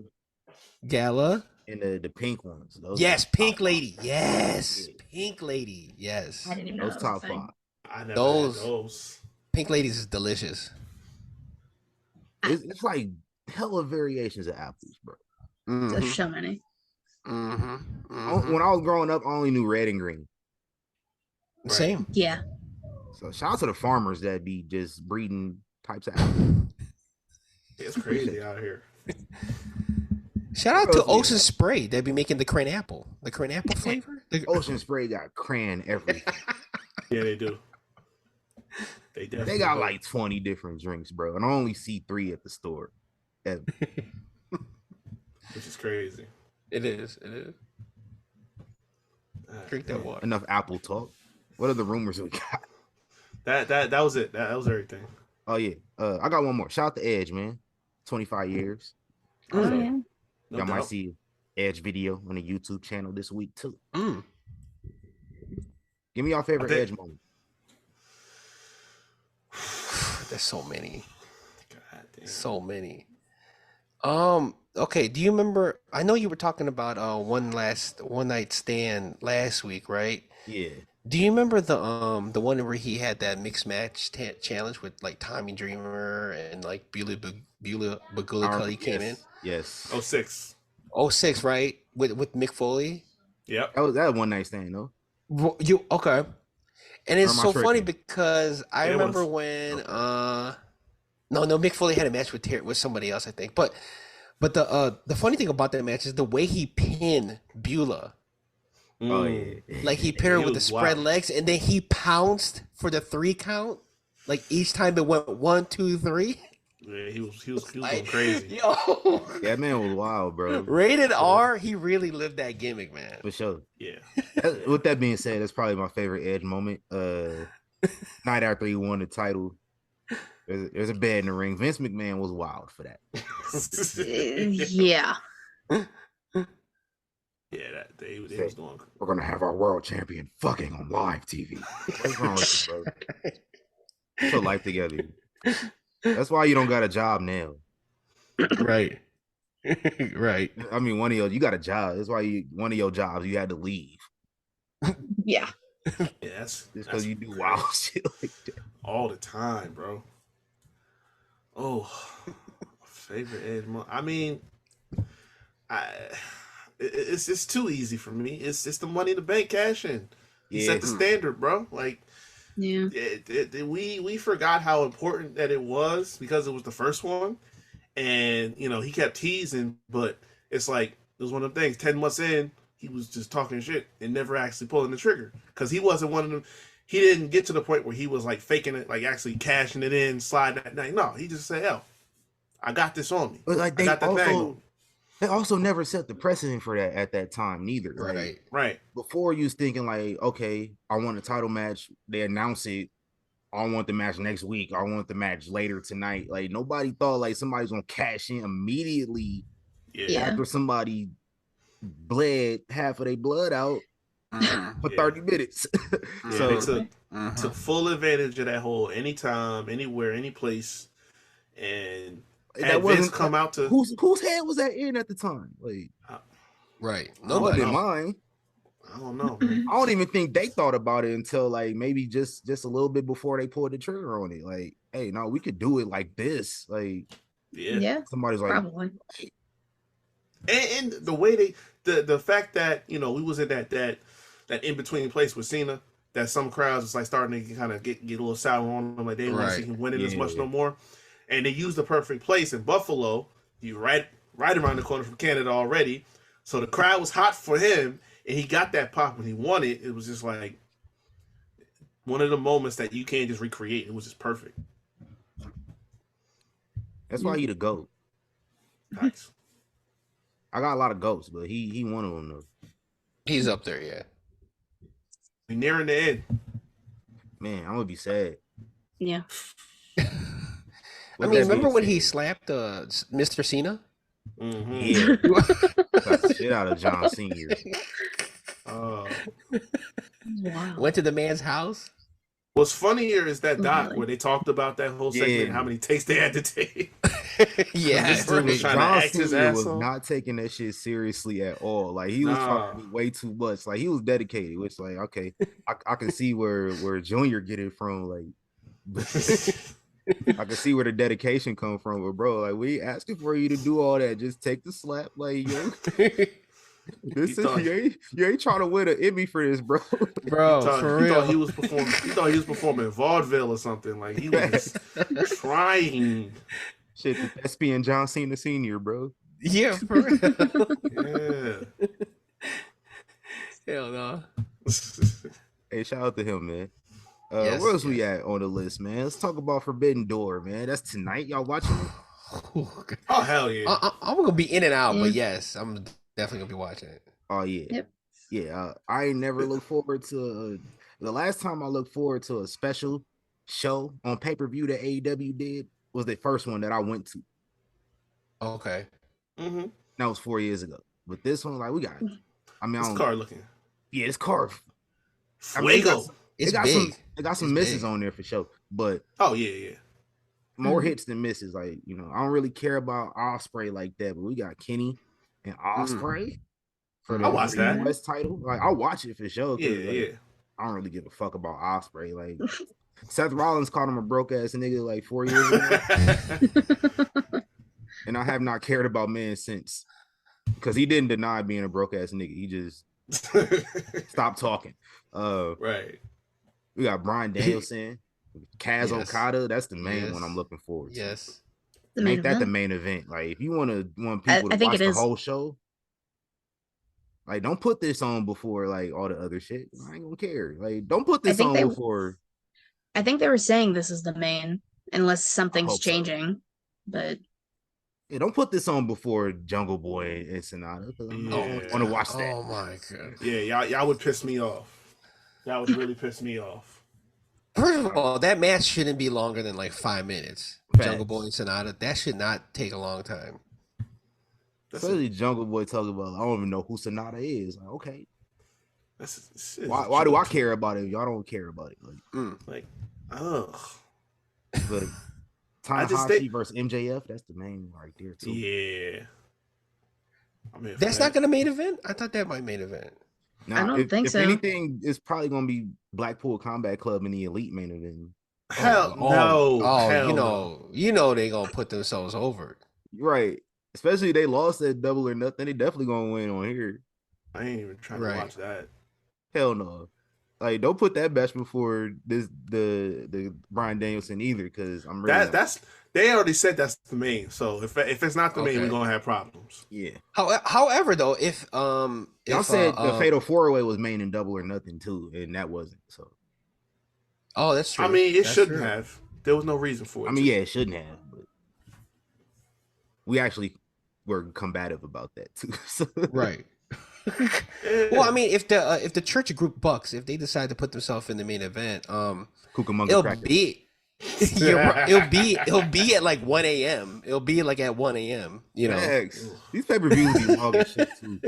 Gala? and the pink ones. Those Yes, are Pink top Lady. five. Yes, Yeah. Pink Lady. Yes. I didn't even know Those that was a top thing. five. I never Those- had those. Pink Ladies is delicious. It's like hella variations of apples, bro. There's so many. Mm-hmm. When I was growing up, I only knew red and green. Right. Same. Yeah. So shout out to the farmers that be just breeding types of apples. It's crazy out here. Shout out to Gross, yeah. Ocean Spray. They be making the crane apple. The crane apple flavor. Ocean Spray got crayon everything. Yeah, they do. They definitely They got do. like 20 different drinks, bro. And I only see 3 at the store. Ever. Which is crazy. It is. It is. Drink that water. Enough apple talk. What are the rumors we got? That was it. That was everything. Oh yeah. I got one more. Shout out to Edge, man. 25 years. Oh, So, yeah. No y'all might doubt. see Edge video on the YouTube channel this week too. Mm. Give me your favorite I think- Edge moment. There's so many. God damn. So many. Okay, do you remember? I know you were talking about one night stand last week, right? Yeah. Do you remember the one where he had that mixed match challenge with like Tommy Dreamer and like Beulah Bagula came in? Yes. 06. 06, right? With Mick Foley. Yep. That was one night stand, though. You okay? And it's Or am I so funny tripping? because I It remember was. when no, Mick Foley had a match with somebody else, I think. But the funny thing about that match is the way he pinned Beulah. Oh Mm. yeah. Like he paired her He with the was spread wild. legs, and then he pounced for the 3 count. Like each time it went 1, 2, 3. Yeah, he was going Like, crazy. Yo, That man was wild, bro. rated R. He really lived that gimmick, man. For sure. Yeah. With that being said, that's probably my favorite Edge moment. Night after he won the title, there's a bed in the ring. Vince McMahon was wild for that. Yeah. Yeah, that they was going. We're gonna have our world champion fucking on live TV. What's wrong with you, bro? Put your life together. That's why you don't got a job now. Right. Right. I mean, you got a job. That's why one of your jobs you had to leave Yeah. Yeah, that's just because you do wild shit like that. all the time, bro. Oh, favorite Edge moment. I mean, it's too easy for me. It's the Money in the Bank cash in. He set the standard, bro. Like, Yeah. we forgot how important that it was because it was the first one, and he kept teasing, but it's like it was one of them things. 10 months in, he was just talking shit and never actually pulling the trigger because he wasn't one of them. He didn't get to the point where he was like faking it, like actually cashing it in, sliding that night. No, he just said, "Hell, I got this on me. But like I got that thing on me." they also never set the precedent for that at that time neither. Like, Right. Right. before you was thinking like, okay, I want a title match. They announce it. I want the match next week. I want the match later tonight. Like nobody thought like somebody's gonna cash in immediately Yeah. after somebody bled half of their blood out for Yeah. 30 minutes. Yeah, So they took full advantage of that whole anytime, anywhere, any place. and That had wasn't Vince come out to whose head was that in at the time? Like, Right. nobody Nobody. mine. I don't know, man. I don't even think they thought about it until like maybe just a little bit before they pulled the trigger on it. Like, hey, no, we could do it like this. Like, Yeah. somebody's like, Probably. And the way the fact that we was in that in between place with Cena, that some crowds was like starting to kind of get a little sour on him, like they didn't want to see him winning as much no more, and they used the perfect place in Buffalo. You right around the corner from Canada already, so the crowd was hot for him, and he got that pop when he won it. It was just like one of the moments that you can't just recreate. It was just perfect. that's why he the GOAT. Nice. I got a lot of GOATs, but he one of them though. He's up there, yeah. We nearing the end. Man, I'm gonna be sad. Yeah. I mean, remember when he slapped Mr. Cena? Mm-hmm. Yeah, got the shit out of John Senior. Wow. Went to the man's house. What's funnier is that doc Really? where they talked about that whole segment, and how many takes they had to take. Yeah. This dude was trying to John act his Senior ass was off. not taking that shit seriously at all. Like he was trying to do way too much. Like he was dedicated, which like okay, I can see where Junior get it from. Like I can see where the dedication come from. But bro, like we asking for you to do all that. Just take the slap, like yo. You ain't trying to win an Emmy for this, bro. Bro, for real. He thought he was performing vaudeville or something. Like he was trying. Shit, the thespian John Cena Senior, bro. Yeah, for real. Yeah. Hell no. Hey, shout out to him, man. Yes, Where else we at on the list, man? Let's talk about Forbidden Door, man. That's tonight. Y'all watching it? Oh hell yeah! I'm gonna be in and out, but Yeah. yes, I'm definitely gonna be watching it. Oh yeah, Yep. yeah. I ain't never look forward to. The last time I looked forward to a special show on pay per view that AEW did was the first one that I went to. Okay. Mm-hmm. That was 4 years ago. But this one, like we got. I mean, This card looking. Yeah, it's card. Fuego. It's big. It got some misses on there for sure, but oh yeah. More hits than misses. Like I don't really care about Osprey like that, but we got Kenny and Osprey for the I watch that West title. Like I'll watch it for sure. Yeah. I don't really give a fuck about Osprey. Like Seth Rollins called him a broke ass nigga like 4 years ago, and I have not cared about man since because he didn't deny being a broke ass nigga. He just stopped talking. Right. We got Bryan Danielson, Kaz Okada. That's the main one I'm looking forward to. Yes. Make that the main event. Like if you want people to watch the whole show, like don't put this on before like all the other shit. I ain't gonna care. Like don't put this on before. I think they were saying this is the main, unless something's changing. So. But yeah, don't put this on before Jungle Boy and Sonata. I want to watch that. Oh my god. Yeah, y'all would piss me off. That would really piss me off. First of all, that match shouldn't be longer than like 5 minutes. Facts. Jungle Boy and Sonata, that should not take a long time. Especially Jungle Boy talking about, I don't even know who Sonata is. Like, okay. Why do I care about it if y'all don't care about it? But Tanahashi versus MJF, that's the main right there too. Yeah. That's not gonna main event? I thought that might main event. I don't think so. If anything, it's probably gonna be Blackpool Combat Club in the Elite main event. Hell no. Oh, you know they gonna put themselves over. Right. Especially if they lost that Double or Nothing, they definitely gonna win on here. I ain't even trying to watch that. Hell no. Like don't put that match before the Bryan Danielson either, because I'm really they already said that's the main. So if it's not the main, we're gonna have problems. Yeah. However, though, if y'all said the Fatal 4-Way was main in Double or Nothing too, and that wasn't. So oh, that's true. I mean, it shouldn't have. There was no reason for it. I mean, yeah, it shouldn't have, but we actually were combative about that too. So. Right. Well, I mean, if the Church of Group Bucks, if they decide to put themselves in the main event, it'll be at like 1 a.m. It'll be like at 1 a.m. You know, these pay-per-views be long as shit too.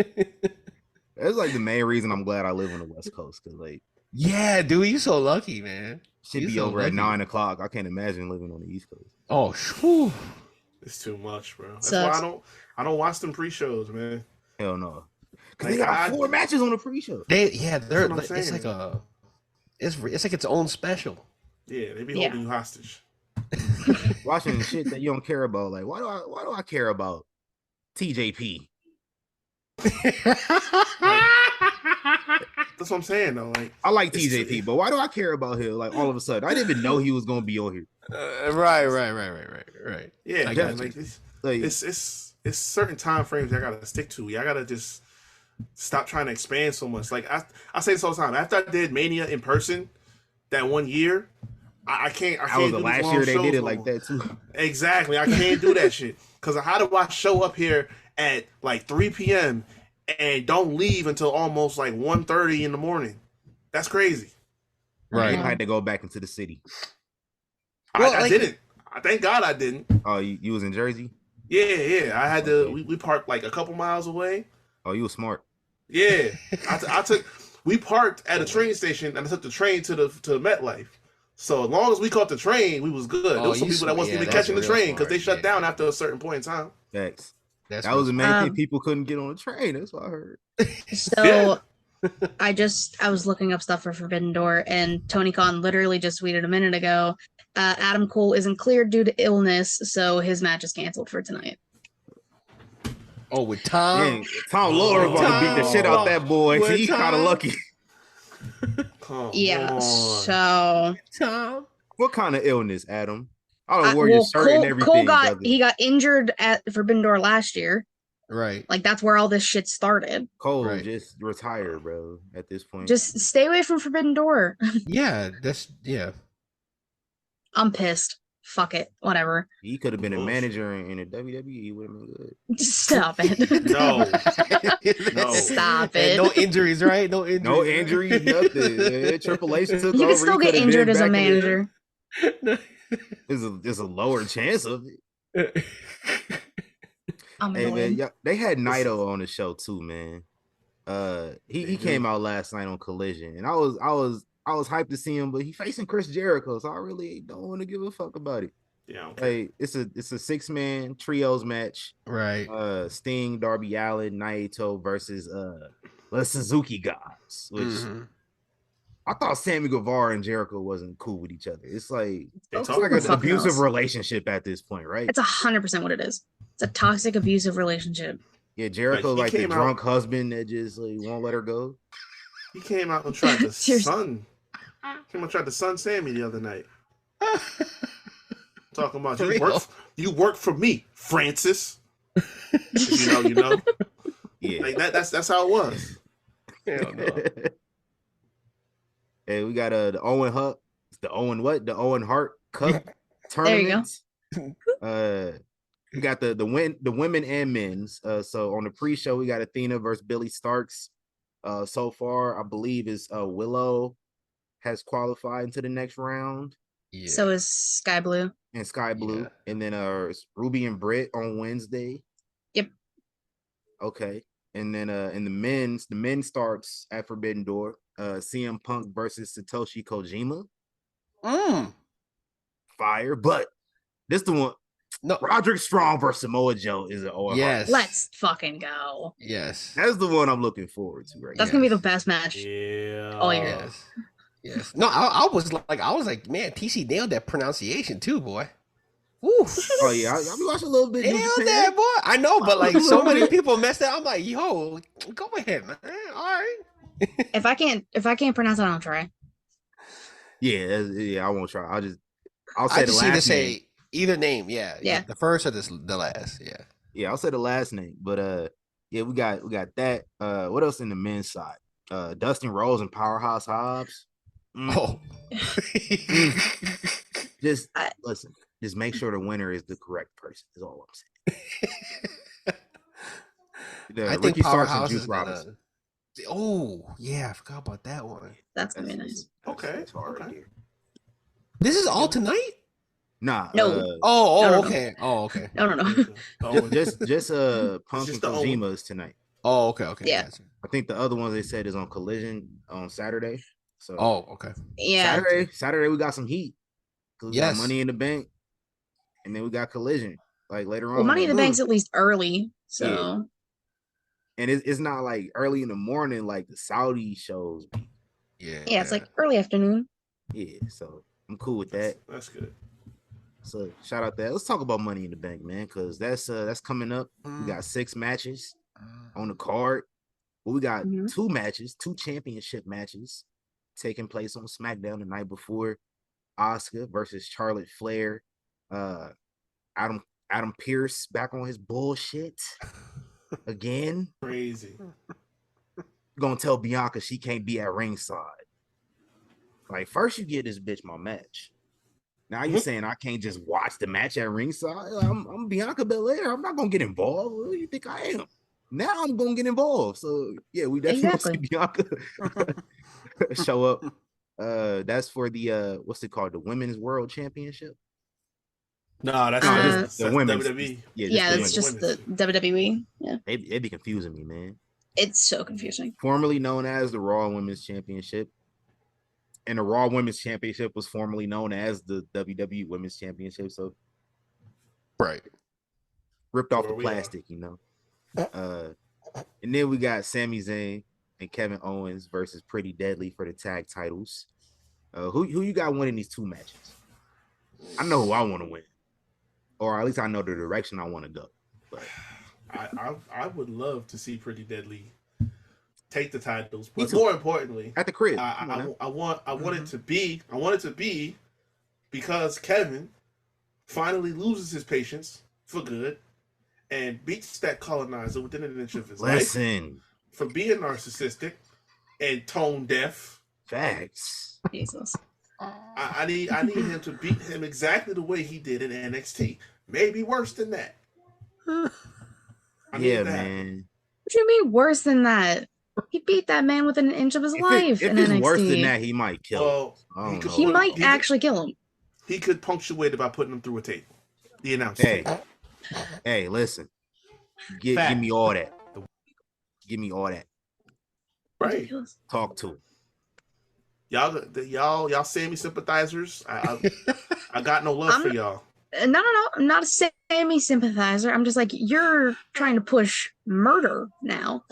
That's like the main reason I'm glad I live on the West Coast, because like, yeah, dude, you so lucky, man. Should He's be a over at legend. 9 o'clock. I can't imagine living on the East Coast. Oh, whew. It's too much, bro. That's Sucks. why I don't watch them pre-shows, man. Hell no. Because Like, they got 4 matches on the pre-show. They're what I'm it's saying, like man. it's like its own special. Yeah, they be Yeah. holding you hostage. Watching shit that you don't care about. Like, why do I care about TJP? That's what I'm saying, though. Like, I like It's- TJP, but why do I care about him? Like all of a sudden, I didn't even know he was gonna be on here. Right. yeah, I I got like you. it's certain time frames I gotta stick to. I gotta just stop trying to expand so much. Like I say this all the time. After I did Mania in person that one year, I can't. I That can't was do the these last long year they shows did it no like more. that too. Exactly. I can't do that shit. Because how do I show up here at like 3 p.m. and don't leave until almost like 1:30 in the morning? That's crazy. Right. I had to go back into the city. Well, I like- didn't. Thank God I didn't. Oh, you was in Jersey? Yeah. I had to. Okay. We parked like a couple miles away. Oh, you was smart. Yeah. I took. We parked at a train station and I took the train to the MetLife. So as long as we caught the train, we was good. There was some you people that smart. wasn't Yeah, even that's catching the real train because smart. they shut Yeah. down after a certain point in time. Facts. That's That was the main thing. Um, People couldn't get on the train. That's what I heard. So I was looking up stuff for Forbidden Door, and Tony Khan literally just tweeted a minute ago. Adam Cole isn't cleared due to illness, so his match is canceled for tonight. Oh, with Tom. Dang, Tom Lawler was about to beat the shit out that boy. So What he's kind of time? lucky. Come Yeah, on. so Tom. What kind of illness, Adam? I don't Uh, wear your well, shirt and everything. brother. he got injured at Forbidden Door last year. Right. Like that's where all this shit started. Cole Right. just retire, bro. At this point, Just stay away from Forbidden Door. Yeah. Yeah. I'm pissed. Fuck it. Whatever. he could have been a Bullshit. manager in the WWE. He would have been good. Stop it. No. No. Stop And it. no injuries, right? No injuries. No injuries, nothing. Triple H took You over. can He still get coulda been injured as a back in the- manager. There's a lower chance of it. I'm Hey man, annoyed. yeah, they had Naito on the show too, man. He came out last night on Collision, and I was hyped to see him, but he facing Chris Jericho, so I really don't want to give a fuck about it. Yeah. Okay. Like it's a 6-man trios match. Right. Sting, Darby Allin, Naito versus the Suzuki guys, which Mhm. I thought Sammy Guevara and Jericho wasn't cool with each other. It's like They it's talk like who an fucking abusive knows? relationship at this point, right? It's 100% what it is. It's a toxic, abusive relationship. Yeah, Jericho he like the came out- drunk husband that just like won't let her go. He came out and tried to Seriously. sun Sammy the other night. Talking about For real? you work for me, Francis. If you know. Yeah. Like that's how it was. Hell no. Hey, we got the Owen Hart, the Owen Hart Cup There you go. tournament. We got the women and men's. So on the pre-show, we got Athena versus Billy Starks. So far, I believe is Willow has qualified into the next round, Yeah. So is Sky Blue. and Sky Blue, Yeah. and then it's Ruby and Britt on Wednesday. Yep. Okay, and then in the men starts at Forbidden Door. CM Punk versus Satoshi Kojima. Fire, but this the one. No. Roderick Strong versus Samoa Joe is an Owen Hart. Yes. Let's fucking go. Yes. That's the one I'm looking forward to right That's now. gonna be the best match. Yeah. Oh, yeah. Yes. Yes. No, I was like, man, TC nailed that pronunciation too, boy. Woo. Oh yeah, I'll be watching a little bit. New Nailed Japan. that, boy. I know, but like A so little many bit. people messed up. I'm like, yo, go ahead, man. All right. If I can't pronounce it, I'll try. Yeah, I won't try. I'll say I the just either last say name. either name, yeah. Yeah. The first or the last, yeah. Yeah, I'll say the last name. But yeah, we got that. What else in the men's side? Dustin Rose and Powerhouse Hobbs. Oh. Just I- listen. Just make sure the winner is the correct person. Is all I'm saying. I think Ricky Starks and Powerhouse Juice is Robinson. gonna. Oh yeah, I forgot about that one. That's gonna be nice. Okay, That's hard right okay. here. This is all tonight. Nah. No. Oh, No. okay. Oh, okay. No. Oh, Just Punk Just and the Owen. Kojima is tonight. Oh, okay. Yeah. Gotcha. I think the other one they said is on Collision on Saturday. So okay. Yeah. Saturday we got some heat. We got Yes. Money in the Bank, and then we got Collision. Like later on. Well, Money in the like, Bank's at least early, so. Yeah. And it's not like early in the morning like the Saudi shows. Yeah. Yeah, it's like early afternoon. Yeah, so I'm cool with that. That's good. So shout out that. Let's talk about Money in the Bank, man, because that's coming up. We got 6 matches on the card. Well, we got 2 matches, 2 championship matches taking place on SmackDown the night before. Asuka versus Charlotte Flair. Adam Pearce back on his bullshit again. Crazy. Gonna tell Bianca she can't be at ringside. Like, first you get this bitch my match. Now you saying I can't just watch the match at ringside? I'm Bianca Belair. I'm not gonna get involved. Who do you think I am? Now I'm gonna get involved. So yeah, we definitely see Bianca show up. That's for the what's it called? The Women's World Championship. No, that's the women's. WWE. Yeah, it's just the WWE. Yeah, they be confusing me, man. It's so confusing. Formerly known as the Raw Women's Championship, and the Raw Women's Championship was formerly known as the WWE Women's Championship. So, right, ripped off the plastic, you know. And then we got Sami Zayn and Kevin Owens versus Pretty Deadly for the tag titles. Who you got winning these 2 matches? I know who I want to win, or at least I know the direction I want to go. But I would love to see Pretty Deadly take the titles, but more importantly, at the crib, I want it to be because Kevin finally loses his patience for good and beats that colonizer within an inch of his life for being narcissistic and tone deaf. Facts. Jesus. I need him to beat him exactly the way he did in NXT. Maybe worse than that. Yeah, man. What do you mean worse than that? He beat that man within an inch of his life. If it's worse than that, he might kill him. He might actually kill him. He could punctuate it by putting him through a table. The announcer. Hey, listen. Give me all that. Give me all that. Right. Talk to him. Y'all Sammy sympathizers. I got no love for y'all. No. I'm not a Sammy sympathizer. I'm just like, you're trying to push murder now.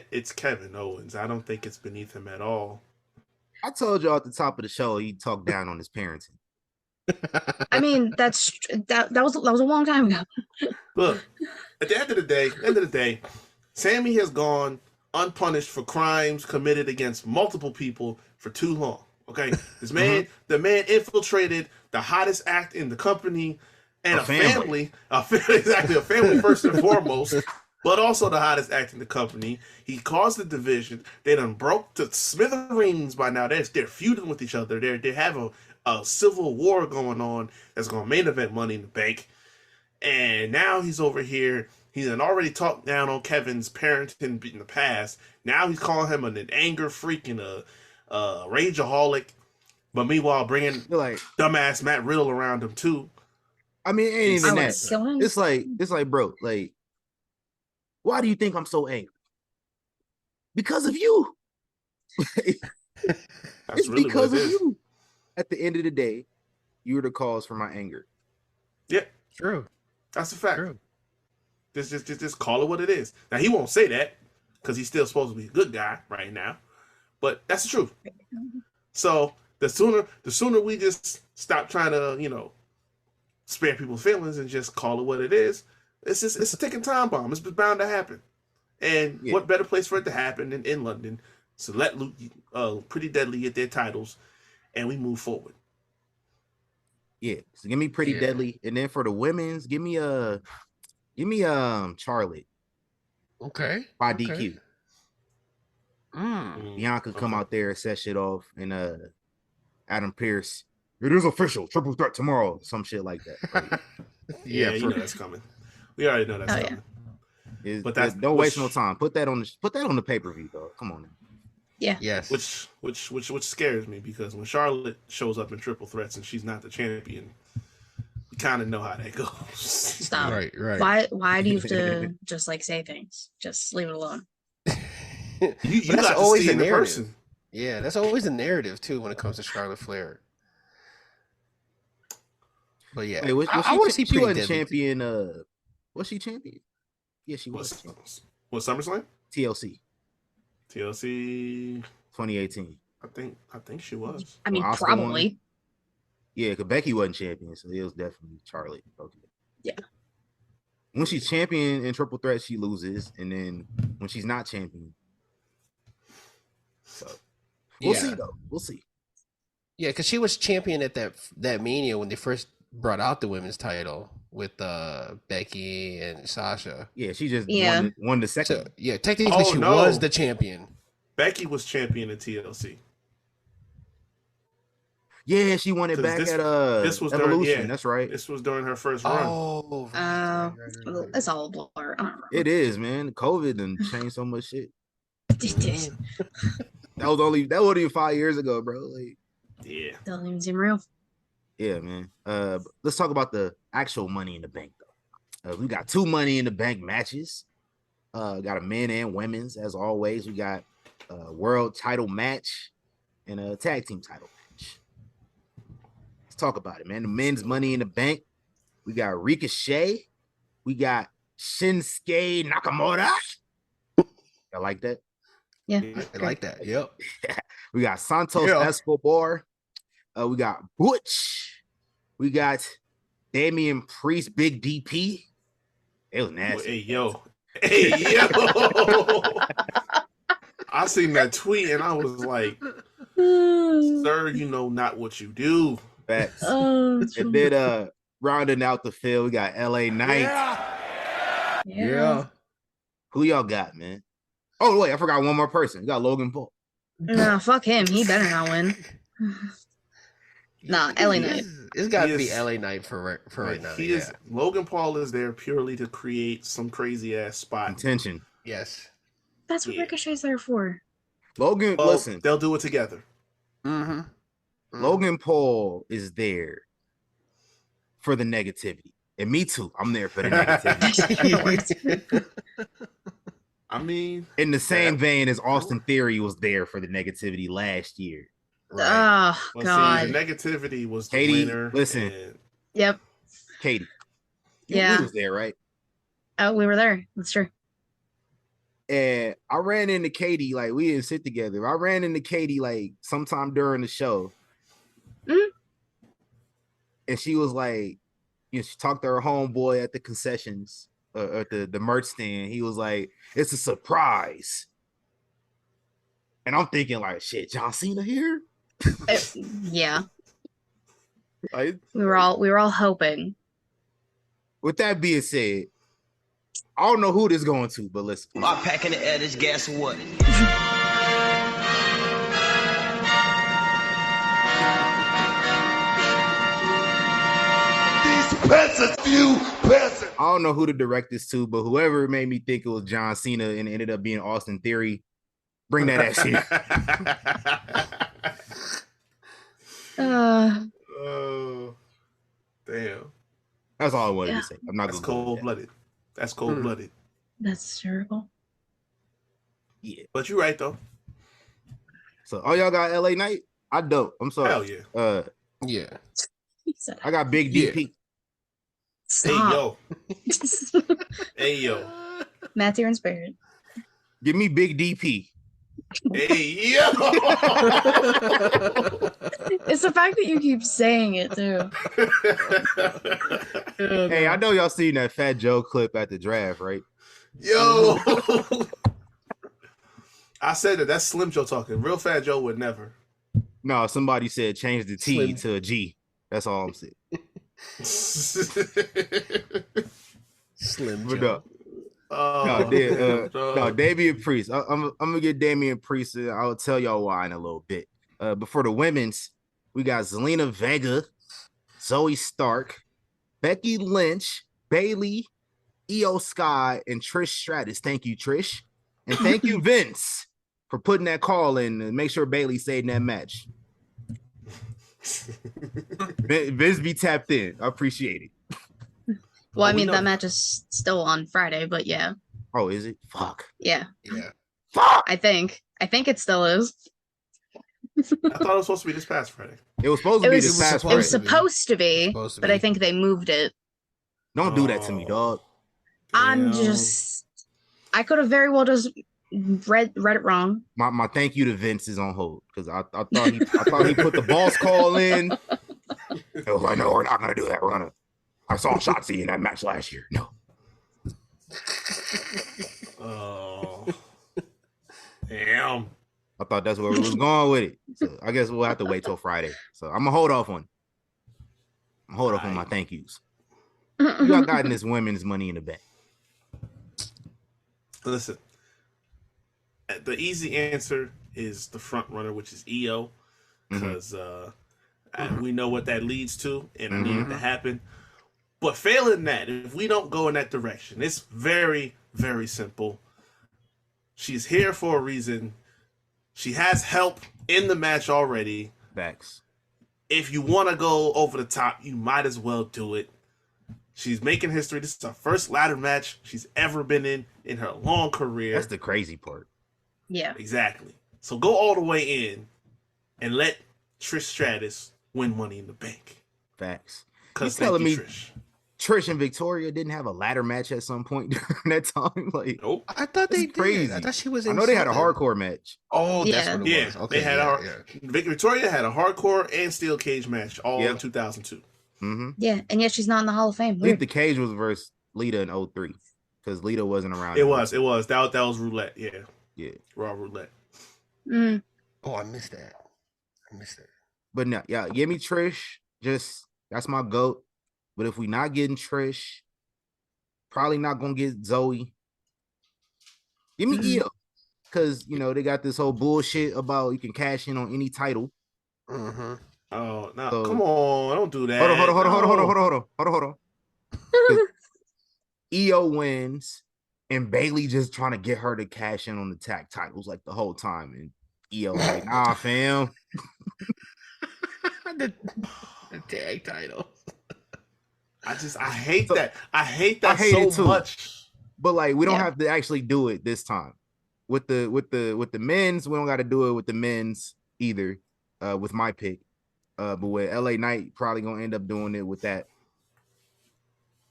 It's Kevin Owens. I don't think it's beneath him at all. I told y'all at the top of the show he talked down on his parenting. I mean, that was a long time ago. Look, at the end of the day, Sammy has gone unpunished for crimes committed against multiple people for too long. Okay, this man, the man infiltrated the hottest act in the company and a family exactly, a family first and foremost, but also the hottest act in the company. He caused the division. They done broke to smithereens by now. They're feuding with each other. They have a civil war going on that's going to main event Money in the Bank. And now he's over here. He done already talked down on Kevin's parenting in the past. Now he's calling him an anger freak and a rageaholic. But meanwhile, bringing dumbass Matt Riddle around him too. I mean, it ain't even that. It's like, bro, like, why do you think I'm so angry? Because of you. It's really because of you. At the end of the day, you were the cause for my anger. Yeah, true. That's a fact. True. Just call it what it is. Now he won't say that because he's still supposed to be a good guy right now, but that's the truth. So the sooner we just stop trying to spare people's feelings and just call it what it is. It's a ticking time bomb. It's bound to happen. And what better place for it to happen than in London? So let Pretty Deadly get their titles, and we move forward. Yeah. So give me Pretty Deadly, and then for the women's, give me Charlotte. Okay. By DQ. Bianca come out there and set shit off, and Adam Pearce. It is official. Triple threat tomorrow. Some shit like that. Right? You know that's coming. We already know that's coming. Yeah. Don't waste no time. Put that on the pay-per-view, though. Come on now. Yeah. Yes. Which scares me because when Charlotte shows up in triple threats and she's not the champion, we kind of know how that goes. Stop. Right. Why do you have to just say things? Just leave it alone. You got to see in the person. Yeah, that's always the narrative too when it comes to Charlotte Flair. But yeah, Wait, I want to see she Pretty wasn't Deadly. champion. Was she champion? Yeah, she was. What SummerSlam? TLC TLC. 2018. I think she was. I mean, Well, Asuka won. probably. Yeah, because Becky wasn't champion, so it was definitely Charlotte. Okay. Yeah. When she's champion in Triple Threat, she loses, and then when she's not champion, so we'll see though. We'll see. Yeah, because she was champion at that Mania when they first brought out the women's title with Becky and Sasha. Yeah, she just Yeah. won the second. So yeah, technically she was the champion. Becky was champion in TLC. Yeah, she won it back at this was Evolution. During, That's right. This was during her first run. Oh, right. It's all a blur. I don't remember. It is, man. COVID and changed so much shit. It did. That wasn't even 5 years ago, bro. Like, Yeah. Doesn't even seem real. yeah, man. Let's talk about the actual Money in the Bank though. We got 2 Money in the Bank matches. Got a men and women's as always. We got a world title match and a tag team title match. Let's talk about it, man. The men's Money in the Bank. We got Ricochet. We got Shinsuke Nakamura. I like that. Yeah. I like that. Yep. We got Santos Escobar. We got Butch. We got Damian Priest, Big DP. It was nasty. Hey, yo. I seen that tweet and I was like, sir, you know not what you do. Facts. And then rounding out the field, we got LA Knight. Yeah. Who y'all got, man? Oh, wait, I forgot one more person. We got Logan Paul. Nah, fuck him. He better not win. Nah, LA Knight. It's got to be LA Knight for right now. Logan Paul is there purely to create some crazy ass spot. Intention. Yes. That's what Ricochet's there for. Logan, listen. They'll do it together. Mm-hmm. Logan Paul is there for the negativity. And me too. I'm there for the negativity. I mean, in the same vein as Austin Theory was there for the negativity last year. Right. Oh, God. See, the negativity was the Katie, winner. listen. Yep. Katie. Yeah. You was there, right? Oh, we were there. That's true. And I ran into Katie, like, we didn't sit together. I ran into Katie, like, sometime during the show. Mm-hmm. And she was like, you know, she talked to her homeboy at the concessions, at the merch stand. He was like, it's a surprise. And I'm thinking, like, shit, John Cena here? Yeah. Like, we were all hoping. With that being said, I don't know who this going to, but listen. I'm packing the air, this guess what? You peasant. I don't know who to direct this to, but whoever made me think it was John Cena and it ended up being Austin Theory, bring that ass here. Oh, damn. That's all I wanted to say. I'm not That's going to cold blooded. That's cold blooded. That's terrible. Yeah. But you're right, though. So, oh, y'all got LA Knight? I don't. I'm sorry. Hell yeah. Yeah. I got Big DP. Stop. Hey, yo. Hey, yo. Matthew and Spirit. Give me Big DP. Hey, yo. It's the fact that you keep saying it, too. Hey, I know y'all seen that Fat Joe clip at the draft, right? Yo. I said that. That's Slim Joe talking. Real Fat Joe would never. No, somebody said change the T Slim. to a G. That's all I'm saying. Slim But Joe. no, Damian Priest. I'm gonna get Damian Priest. I'll tell y'all why in a little bit. But for the women's, we got Zelina Vega, Zoe Stark, Becky Lynch, Bailey, Io Sky, and Trish Stratus. Thank you, Trish, and thank you, Vince, for putting that call in and make sure Bailey stayed in that match. Vince be tapped in. I appreciate it. Well, I mean, that match is still on Friday, but yeah. Oh, is it? Fuck. Yeah. Yeah. Fuck. I think it still is. I thought it was supposed to be this past Friday. It was supposed to It be was, this past it Friday. was supposed to be, Supposed to but I be. think they moved it. Don't do that to me, dog. I'm Damn. just. I could have very well just read it wrong. My thank you to Vince is on hold because I thought he put the boss call in. I was like, no, we're not gonna do that. I saw Shotzi in that match last year. No. Oh. Damn. I thought that's where we was going with it. So I guess we'll have to wait till Friday. So I'm gonna hold off on my thank yous. You got gotten this women's Money in the Bank. Listen, the easy answer is the front runner, which is EO, because we know what that leads to, and I need it to happen. But failing that, if we don't go in that direction, it's very, very simple. She's here for a reason. She has help in the match already. Facts. If you want to go over the top, you might as well do it. She's making history. This is her first ladder match she's ever been in her long career. That's the crazy part. Yeah. Exactly. So go all the way in and let Trish Stratus win Money in the Bank. Facts. Because telling me Trish. Trish and Victoria didn't have a ladder match at some point during that time? Like, Nope. I thought they did. crazy. I thought she was I in know they had a something. hardcore match. Oh, that's Yeah. what it Yeah, was. Okay, they had Victoria had a hardcore and steel cage match all in 2002. Mm-hmm. Yeah, and yet she's not in the Hall of Fame. I think the cage was versus Lita in 03 because Lita wasn't around. It was. That was roulette. Yeah. Yeah. Raw roulette. Mm. Oh, I missed that. But no, yeah, give me Trish. Just that's my goat. But if we not getting Trish, probably not gonna get Zoe. Give me Io. Because they got this whole bullshit about you can cash in on any title. Mm-hmm. Oh no! So- Come on! Don't do that. Hold on. Io wins, and Bailey just trying to get her to cash in on the tag titles like the whole time, and Io like, nah, fam. the tag title. I hate that. I hate that I hate so it too. much. But like, we don't Yeah. have to actually do it this time. With the men's, we don't got to do it with the men's either. With my pick, but with LA Knight, probably gonna end up doing it with that.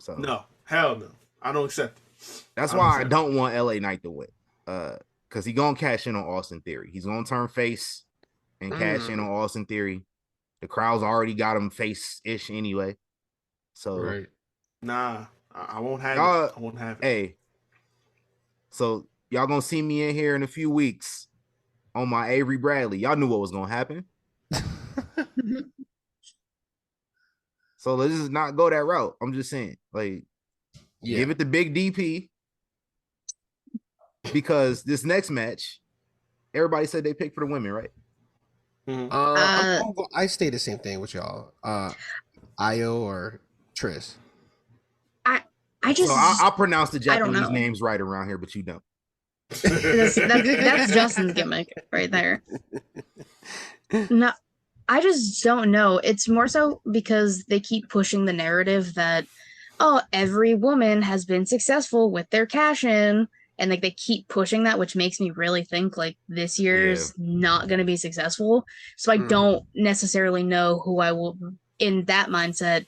So No, hell no. I don't accept it. that's I why I understand. don't want LA Knight to win. Because he gonna cash in on Austin Theory. He's gonna turn face and cash in on Austin Theory. The crowd's already got him face-ish anyway. So Right. Nah, I won't have Y'all- it. I won't have it. hey, so y'all gonna see me in here in a few weeks on my Avery Bradley. Y'all knew what was gonna happen. So let's just not go that route. I'm just saying, like, Yeah. give it to Big DP because this next match, everybody said they picked for the women, right? Mhm. I stay the same thing with y'all. Io or Trish. I just So I'll pronounce the I don't Japanese know. names right around here, but you don't. that's Justin's gimmick right there. No, I just don't know. It's more so because they keep pushing the narrative that, oh, every woman has been successful with their cash in. And like they keep pushing that, which makes me really think like this year's not going to be successful. So I don't necessarily know who I will, in that mindset,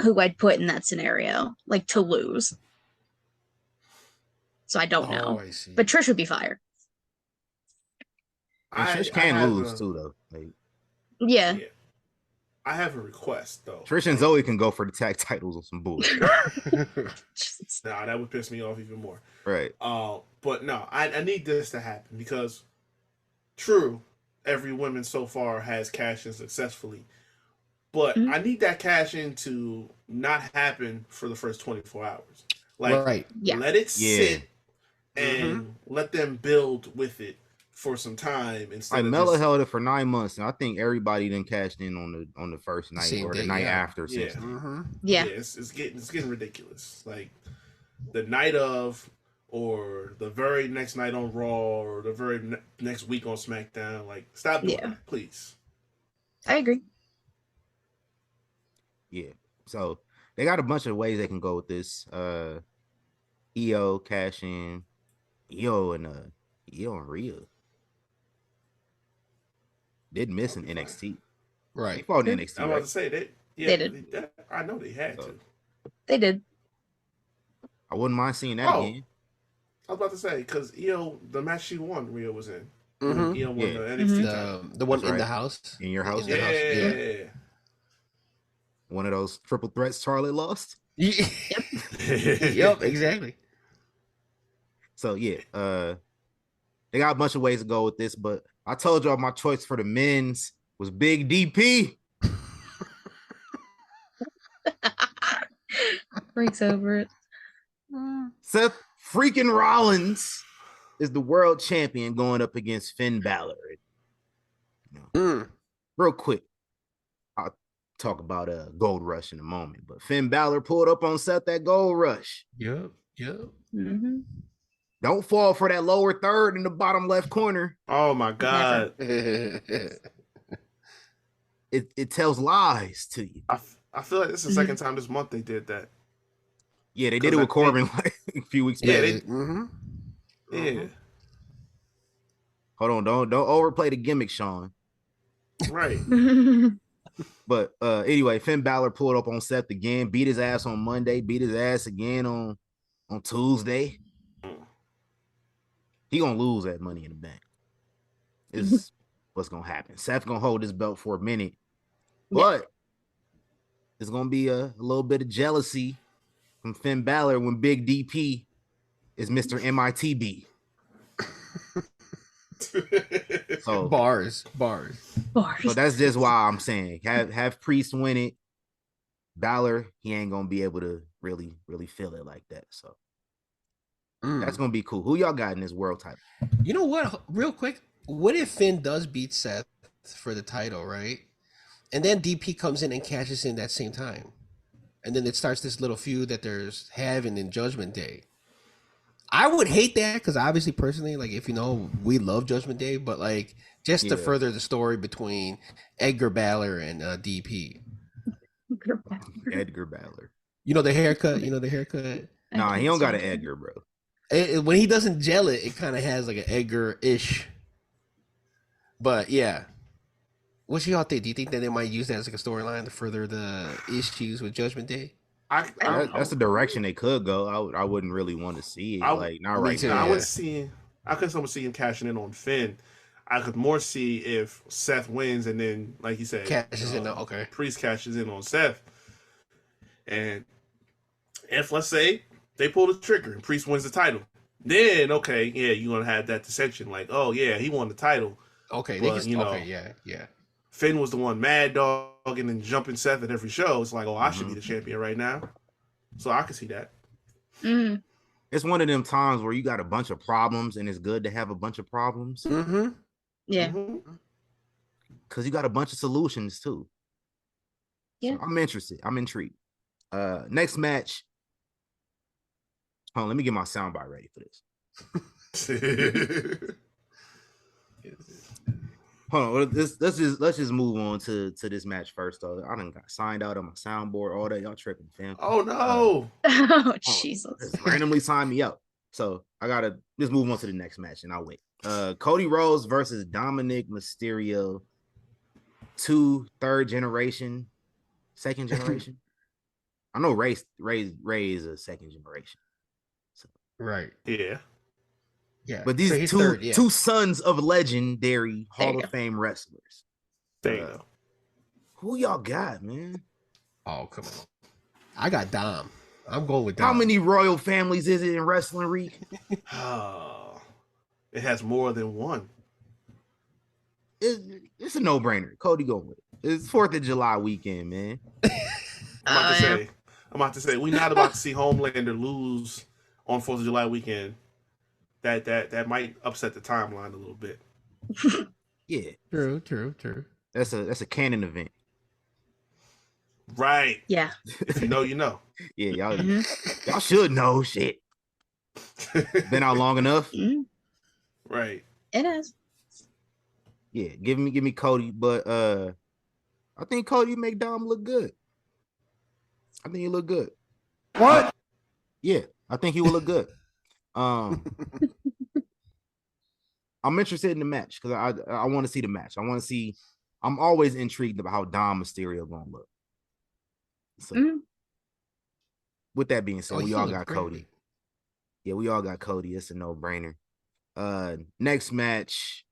who I'd put in that scenario, like to lose. So I don't know. I see. But Trish would be fire. And Trish can have lose too, though. Like, Yeah. I have a request though. Trish and Zoe can go for the tag titles on some bullshit. Nah, that would piss me off even more. Right. But no, I need this to happen because true, every woman so far has cashed in successfully. But I need that cash in to not happen for the first 24 hours. Like Right. Yeah. let it sit Yeah. and let them build with it for some time instead Like of Mella just, held it for 9 months, and I think everybody then cashed in on the first night Same or the day, night yeah. after. Yeah. since- Yeah. it's getting ridiculous. Like the night of, or the very next night on Raw, or the very next week on SmackDown. Like, stop doing Yeah. that, please. I agree. Yeah. So they got a bunch of ways they can go with this. EO cash in, EO and Rhea. did miss in NXT. They Right. fought in NXT, I'm about right? to say They did. I know they had So, to. They did. I wouldn't mind seeing that again. I was about to say because the match she won, Rhea was in. Mhm. Io won Yeah. the NXT title. The one That's in the right. house. In your house? In the house. Yeah. One of those triple threats Charlotte lost. Yeah. Yep. Exactly. So yeah, they got a bunch of ways to go with this, but I told y'all my choice for the men's was Big DP. Freaks over it. Seth freaking Rollins is the world champion going up against Finn Balor. Real quick, I'll talk about a Gold Rush in a moment, but Finn Balor pulled up on Seth at Gold Rush. Yep. Mm-hmm. Don't fall for that lower third in the bottom left corner. Oh my God. It tells lies to you. I feel like this is the second time this month they did that. Yeah, they did it with Corbin like a few weeks back. Yeah. Hold on, don't overplay the gimmick, Sean. Right. But anyway, Finn Balor pulled up on Seth again, beat his ass on Monday, beat his ass again on Tuesday. He gonna lose that Money in the Bank. Is what's gonna happen. Seth gonna hold his belt for a minute, but there's gonna be a little bit of jealousy from Finn Balor when Big DP is Mr. MITB. So bars. So that's just why I'm saying have Priest win it. Balor, he ain't gonna be able to really feel it like that. So that's gonna be cool. Who y'all got in this world title? You know what? Real quick, what if Finn does beat Seth for the title, right? And then DP comes in and cashes in that same time, and then it starts this little feud that there's having in Judgment Day. I would hate that because obviously, personally, like if we love Judgment Day, but like just to further the story between Edgar Balor and DP. Edgar Balor. You know the haircut. Nah, he don't got an Edgar, bro. When he doesn't gel it, it kind of has like an Edgar-ish. But yeah, what y'all think? Do you think that they might use that as like a storyline to further the issues with Judgment Day? That's the direction they could go. I wouldn't really want to see it. Not right now. I could someone see him cashing in on Finn. I could more see if Seth wins and then, like you said, cashes in. Okay, Priest cashes in on Seth, and if let's say they pull the trigger and Priest wins the title, then okay, yeah, you're gonna have that dissension. Like, oh yeah, he won the title. Okay, but, yeah. Finn was the one mad dogging and jumping Seth at every show. It's like, oh, I should be the champion right now. So I can see that. Mm-hmm. It's one of them times where you got a bunch of problems, and it's good to have a bunch of problems. Mm-hmm. Yeah. Because you got a bunch of solutions too. Yeah. So I'm interested. I'm intrigued. Next match. Hold on, let me get my soundbite ready for this. Hold on, let's just move on to this match first though. I done got signed out on my soundboard, all that. Y'all tripping, fam. Oh no. Oh Jesus. Just randomly signed me up. So I gotta just move on to the next match and I'll wait. Cody Rhodes versus Dominic Mysterio. 2 third generation, second generation. I know Ray is a second generation. So. Right. Yeah. But these two sons of legendary Hall of Fame wrestlers. There you go. Who y'all got, man? Oh, come on. I got Dom. I'm going with Dom. How many royal families is it in wrestling, Reek? Oh, it has more than one. It's a no-brainer. Cody going with it. It's 4th of July weekend, man. I'm about to say, we're not about to see Homelander lose on 4th of July weekend. That might upset the timeline a little bit. Yeah. True. That's a canon event. Right. Yeah. If you know, you know. Yeah, y'all should know shit. Been out long enough. Right. It is. Yeah, give me Cody, but I think Cody make Dom look good. I think he look good. What? Yeah, I think he will look good. I'm interested in the match because I want to see the match. I want to see. I'm always intrigued about how Dom Mysterio gonna look. So, with that being said, we all got Cody. Yeah, we all got Cody. It's a no-brainer. Next match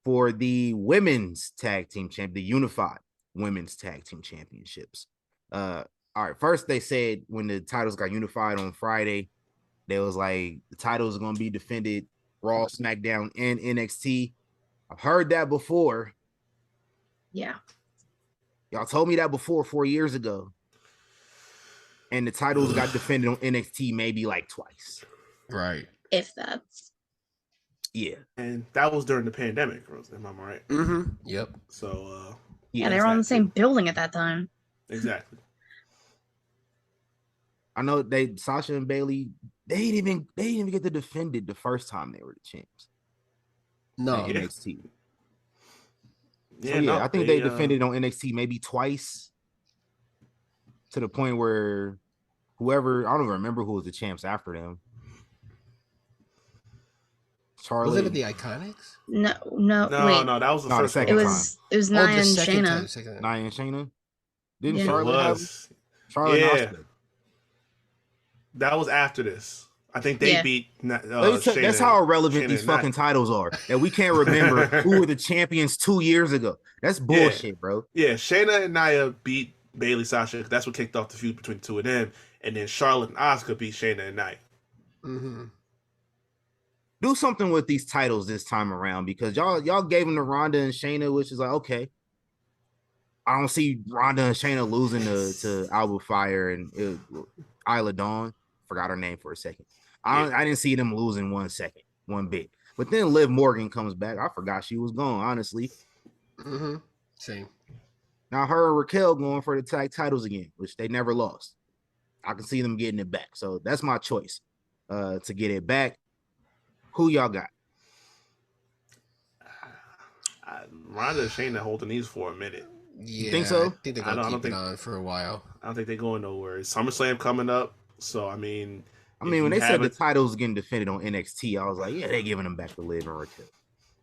for the women's tag team champ, the unified women's tag team championships. All right. First, they said when the titles got unified on Friday, they was like the titles are gonna be defended Raw, SmackDown, and NXT. I've heard that before. Yeah. Y'all told me that before 4 years ago. And the titles got defended on NXT maybe like twice. Right. If that. Yeah. And that was during the pandemic, am I right? Mm-hmm. Yep. So yeah, they were on the same building at that time. Exactly. I know Sasha and Bailey, they didn't even get to defend it the first time they were the champs. No. NXT. Yeah, so, I think they defended on NXT maybe twice. To the point where whoever, I don't even remember who was the champs after them. Charlie. Was it the Iconics? No, wait. No, that was the first second time. It was Nia and Shayna. Nia and Shayna? Didn't Charlotte have Charlotte and Asuka? That was after this. I think they beat Shayna. That's how irrelevant these fucking titles are. That we can't remember who were the champions 2 years ago. That's bullshit, bro. Yeah, Shayna and Nia beat Bailey, Sasha. That's what kicked off the feud between the two of them. And then Charlotte and Asuka beat Shayna and Nia. Mm-hmm. Do something with these titles this time around because y'all gave them to Ronda and Shayna, which is like, okay. I don't see Ronda and Shayna losing to Alba Fire and Isla Dawn. Forgot her name for a second. I didn't see them losing 1 second, one bit. But then Liv Morgan comes back. I forgot she was gone, honestly. Mm-hmm. Same. Now her and Raquel going for the tag titles again, which they never lost. I can see them getting it back. So that's my choice to get it back. Who y'all got? Ronda and Shayna holding these for a minute. Yeah, you think so? I think they're gonna keep it on for a while. I don't think they're going nowhere. SummerSlam coming up, so I mean, when they said the titles getting defended on NXT, I was like, yeah, they're giving them back to Liv and Raquel.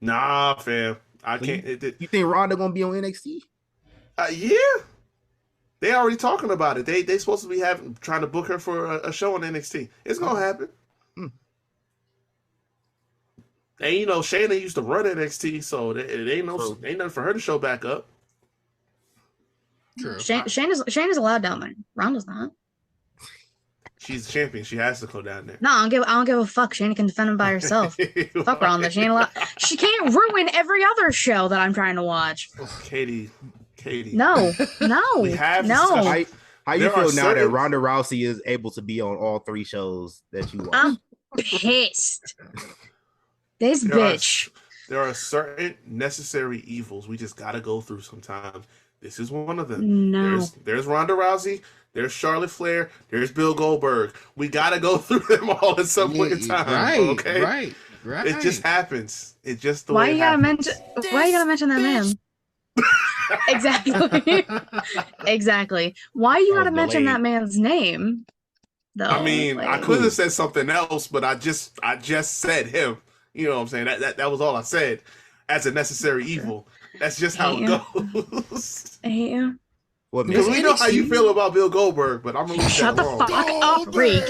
Nah, fam, I can't. You think Ronda gonna be on NXT? Yeah, they already talking about it. They supposed to be trying to book her for a show on NXT. It's gonna happen. And Shayna used to run NXT, so it ain't nothing for her to show back up. True. Shayna's allowed down there. Ronda's not. She's the champion. She has to go down there. No, I don't give a fuck. Shayna can defend him by herself. Fuck Ronda. She ain't allowed. She can't ruin every other show that I'm trying to watch. Katie. No. We have no. How you feel now that Ronda Rousey is able to be on all 3 shows that you watch? I'm pissed. This bitch. There are certain necessary evils we just gotta go through sometimes. This is one of them. No. There's Ronda Rousey. There's Charlotte Flair. There's Bill Goldberg. We gotta go through them all at some point in time. Right. Okay. Right. It just happens. It's just the way. Why you gotta mention that man? Exactly. Exactly. Why you gotta mention that man's name? Though. I mean, I could have said something else, but I just said him. You know what I'm saying? That was all I said as a necessary evil. That's just how it goes. I hate you. Because we know how you feel about Bill Goldberg, but I'm gonna leave Shut that the alone. fuck up, Reek.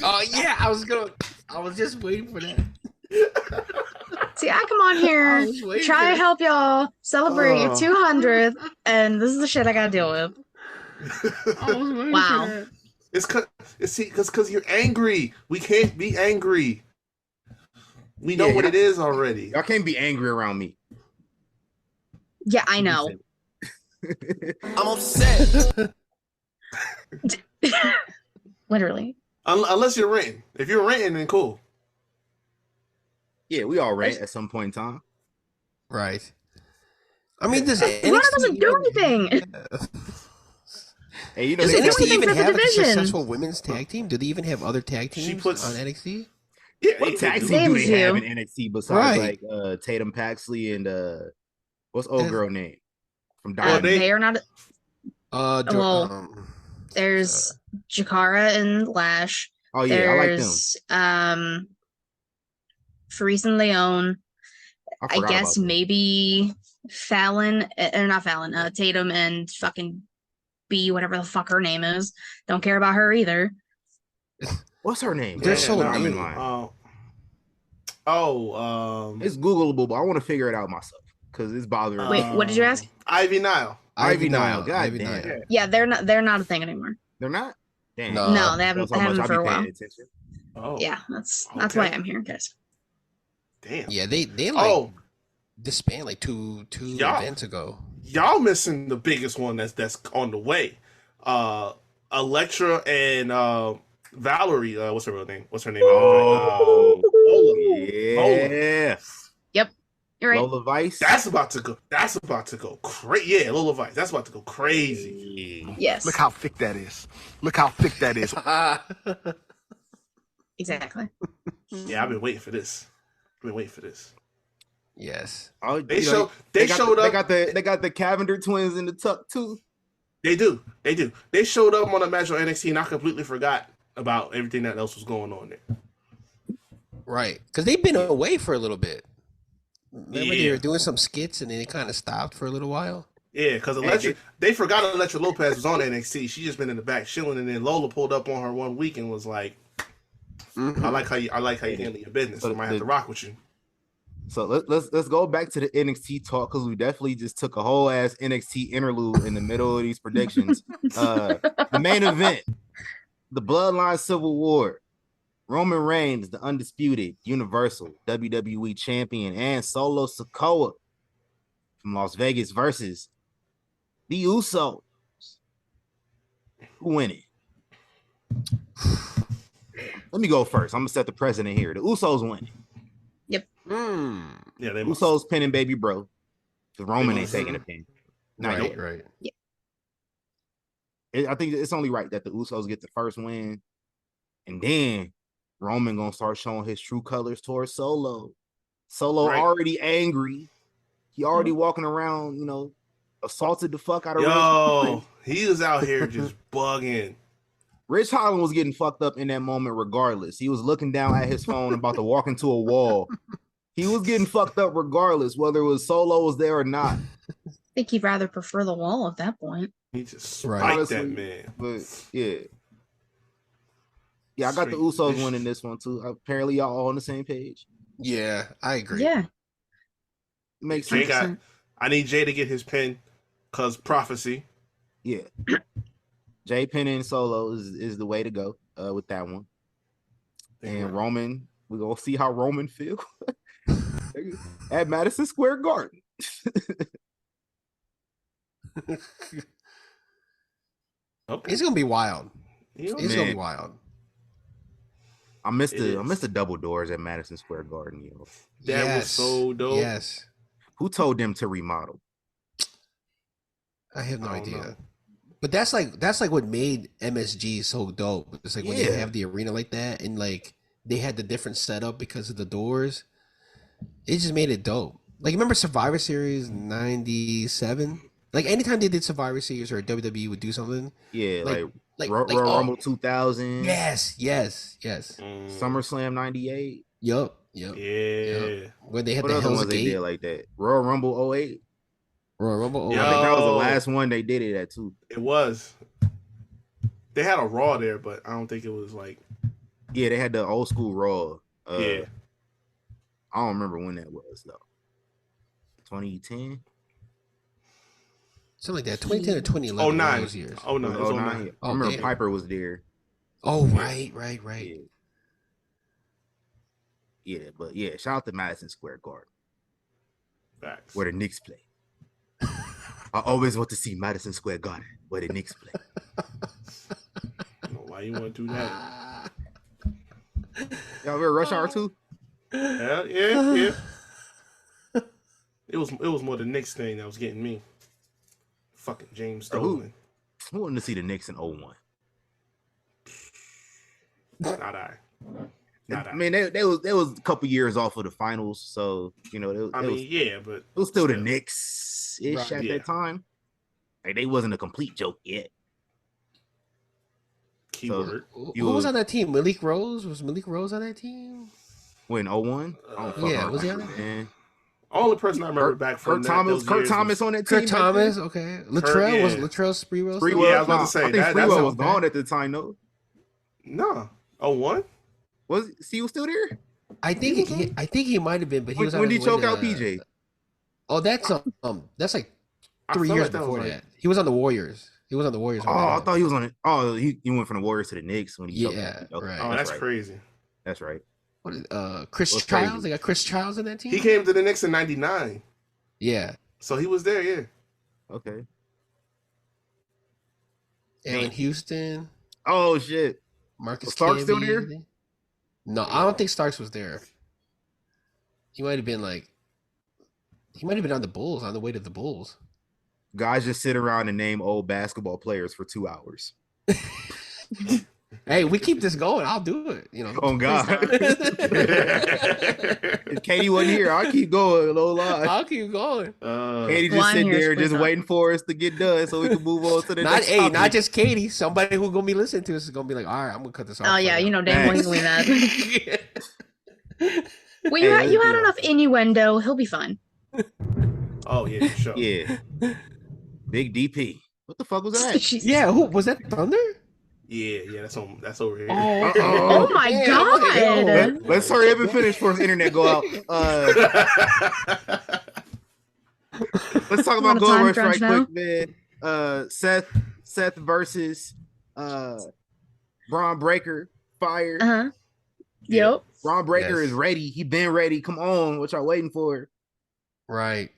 Oh yeah, I was just waiting for that. See, I come on here, try to help y'all celebrate your 200th, and this is the shit I gotta deal with. Wow. It's because you're angry. We can't be angry. We know what it is already. Y'all can't be angry around me. Yeah, I know. I'm upset. Literally. Unless you're renting. If you're renting, then cool. Yeah, we all rent at some point in time. Right. I mean, does Ronda doesn't do anything. Hey, does NXT even have a successful women's tag team? Do they even have other tag teams on NXT? Yeah, what tag team do they have in NXT besides like Tatum Paxley and what's old girl name from Diamond? They are not. There's Jakara and Lash. Oh yeah, I like them. Faris and Leon, I forgot guess about that. maybe Fallon or not Fallon, Tatum and fucking B, whatever the fuck her name is. Don't care about her either. What's her name? They're bro? so I'm in new. mind. It's It's Googleable, but I want to figure it out myself because it's bothering me. Wait, what did you ask? Ivy Nile. Ivy Nile. God Ivy damn. Nile. Yeah, they're not a thing anymore. They're not? Damn. No. No, they That's haven't how much I for a be paying while. attention. Oh, Yeah, that's why I'm here, guys. damn. Yeah, they like Oh, disbanded like two Y'all- events ago. y'all missing the biggest one that's on the way. Electra and Valerie. What's her real name? What's her name? Oh, Lola. yeah. Yep, you're right. Lola Vice. That's about to go crazy. Yeah, Lola Vice. That's about to go crazy. Yes, Look how thick that is. Look how thick that is. exactly. Yeah, I've been waiting for this. Yes. Oh, They you know, showed up. They got the Cavender twins in the tuck too. They do. They showed up on a match on NXT, and I completely forgot about everything that else was going on there. Right. Because they've been away for a little bit. Remember they Yeah. were doing some skits and then it kind of stopped for a little while? Yeah, because they forgot Electra Lopez was on NXT. She just been in the back chilling, and then Lola pulled up on her one week and was like, "I like how you handle your business. I might have to rock with you." So let's go back to the NXT talk because we definitely just took a whole ass NXT interlude in the middle of these predictions. The main event, the Bloodline Civil War. Roman Reigns, the undisputed Universal WWE Champion, and Solo Sikoa from Las Vegas versus the Usos. Who winning? Let me go first. I'm gonna set the precedent here. The Usos winning. Yeah, they must. Usos pinning Baby Bro. Because Roman ain't must. taking a pin. Now, Right. I think it's only right that the Usos get the first win, and then Roman gonna start showing his true colors towards Solo. Solo Right. already angry. He already walking around, assaulted the fuck out of Rich Yo, Holland. he was out here just bugging. Rich Holland was getting fucked up in that moment regardless. He was looking down at his phone about to walk into a wall. He was getting fucked up regardless, whether it was Solo was there or not. I think he'd rather prefer the wall at that point. He just Right. spiked that Honestly, man. But yeah, I got the Straight Usos vicious. winning this one too. Apparently, y'all all on the same page. Yeah, I agree. Yeah, Makes Jay sense. I need Jay to get his pin, cause prophecy. Yeah. Jay pinning Solo is the way to go with that one. And Roman, we're gonna see how Roman feel at Madison Square Garden. Okay. It's gonna be wild. You know, It's gonna be Man. wild. I missed It is. the double doors at Madison Square Garden. That was so dope. Yes. Who told them to remodel? I have no I don't idea. know. But that's like what made MSG so dope. It's like when they Yeah. have the arena like that and like they had the different setup because of the doors. It just made it dope. Like remember Survivor Series '97? Like anytime they did Survivor Series or WWE would do something. Yeah, Like Royal oh, Rumble 2000. Yes. SummerSlam 98. Yup. Yeah. When they had What the other Hell's ones they Gate. did like that? Royal Rumble 08. Royal Rumble. Yo. I think that was the Yo. last one they did it at too. It was. They had a Raw there, but I don't think it was like. Yeah, they had the old school Raw. Yeah. I don't remember when that was though. 2010? Something like that. 2010 or 2011. one of 09. those years. Oh no, it was 09. 09. Oh, I remember damn. Piper was there. Oh, right. Yeah, but yeah, shout out to Madison Square Garden Facts. where the Knicks play. I always want to see Madison Square Garden where the Knicks play. I don't know why you want to do that? Y'all ever Rush Hour 2? Yeah. It was more the Knicks thing that was getting me. Fucking James Who? Dolan. Who wanted to see the Knicks in 01? Not I. I mean, they was a couple years off of the finals, so it but was still the Knicks ish Right, at yeah. that time. Like they wasn't a complete joke yet. keyword. Who was on that team? Malik Rose? Was Malik Rose on that team? When 01? Yeah, was he on it? Man. Only person I remember back from Kurt Thomas on that team. Kurt Thomas, okay. Latrell was Latrell Sprewell. Yeah, I was about to say I think Sprewell was gone at the time, though. No, 01? Was he was still there? I think he might have been, but he was. When did he choke out PJ? Oh, that's like 3 years before that. He was on the Warriors. He was on the Warriors. Oh, I thought he was on it. Oh, he went from the Warriors to the Knicks when he choked out. Right. Oh, that's crazy. That's right. What is Chris Childs? Crazy. They got Chris Childs in that team. He came to the Knicks in '99. Yeah. So he was there. Yeah. Okay. Allen Houston. Oh shit. Marcus Starks still there? No, I don't think Starks was there. He might have been on the Bulls, on the way to the Bulls. Guys just sit around and name old basketball players for 2 hours. Hey, we keep this going. I'll do it. You know. Oh God. If Katie wasn't here, I'll keep going. No lie. I'll keep going. Katie just sitting there, just waiting for us to get done so we can move on to the next topic. Not just Katie. Somebody who's gonna be listening to us is gonna be like, all right, I'm gonna cut this off. Oh yeah, you know damn well he's gonna be that. Well, you had enough innuendo. He'll be fine. Oh yeah, for sure. Yeah. Big DP. What the fuck was that? Yeah, who was that? Thunder? Yeah, that's over here. Oh my God! Let's hurry up and finish before the internet go out. Let's talk about Gold Rush right quick, man. Seth versus Braun Breaker. Fire. Uh-huh. Yep. Braun Breaker is ready. He been ready. Come on, what y'all waiting for? Right.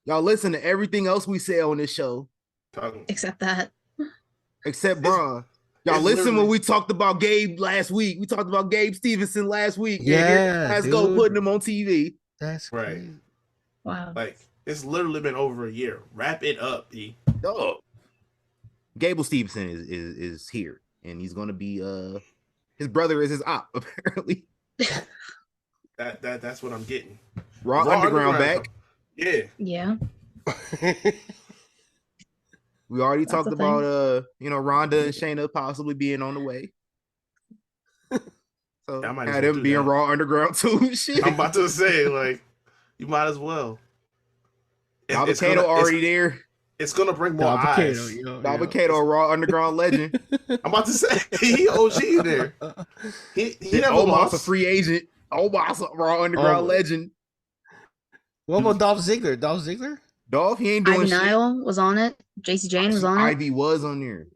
Y'all listen to everything else we say on this show. Except that. Except Braun. Y'all listen when we talked about Gabe last week. We talked about Gabe Stevenson last week. Yeah, let's go putting him on TV. That's right. Crazy. Wow. Like it's literally been over a year. Wrap it up, D. Dog. Gable Stevenson is here, and he's gonna be his brother is his op apparently. That's what I'm getting. Raw Underground back. Yeah. Yeah. We already talked about Rhonda and Shayna possibly being on the way. So had them being Raw Underground too. Shit. I'm about to say, like, you might as well. Davacato already there. It's gonna bring more eyes. Davacato, Raw Underground legend. I'm about to say he OG there. He never lost. A free agent. Omos a Raw Underground legend. What about Dolph Ziggler? Dolph, he ain't doing Ivy shit. Nile was on it. JC Jane was on it. Ivy was on there.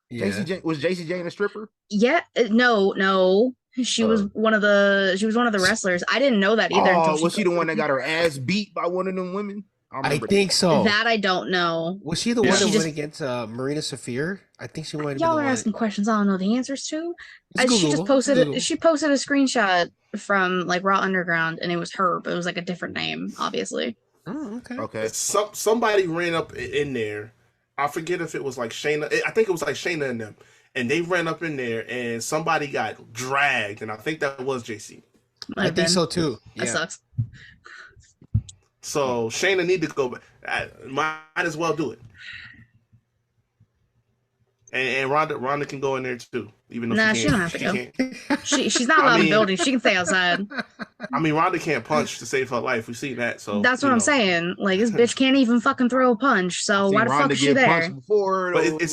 Yeah. Was JC Jane a stripper? Yeah. No. She was one of the wrestlers. I didn't know that either. Oh, was she the one that got her ass beat by one of them women? I think so. That I don't know. Was she the one that went against Marina Safir? I think she might. Y'all are asking questions I don't know the answers to. She just posted it. She posted a screenshot from like Raw Underground, and it was her, but it was like a different name, obviously. Oh, okay. Somebody ran up in there. I forget if it was like Shayna. I think it was like Shayna and them, and they ran up in there, and somebody got dragged, and I think that was JC. I think so too. That sucks. So Shayna need to go back. Might as well do it. And Rhonda can go in there too, even though she don't have to go. She's not allowed in the building. She can stay outside. I mean, Rhonda can't punch to save her life. We've seen that. So that's what I'm saying. Like this bitch can't even fucking throw a punch. So why the fuck is she there? But it's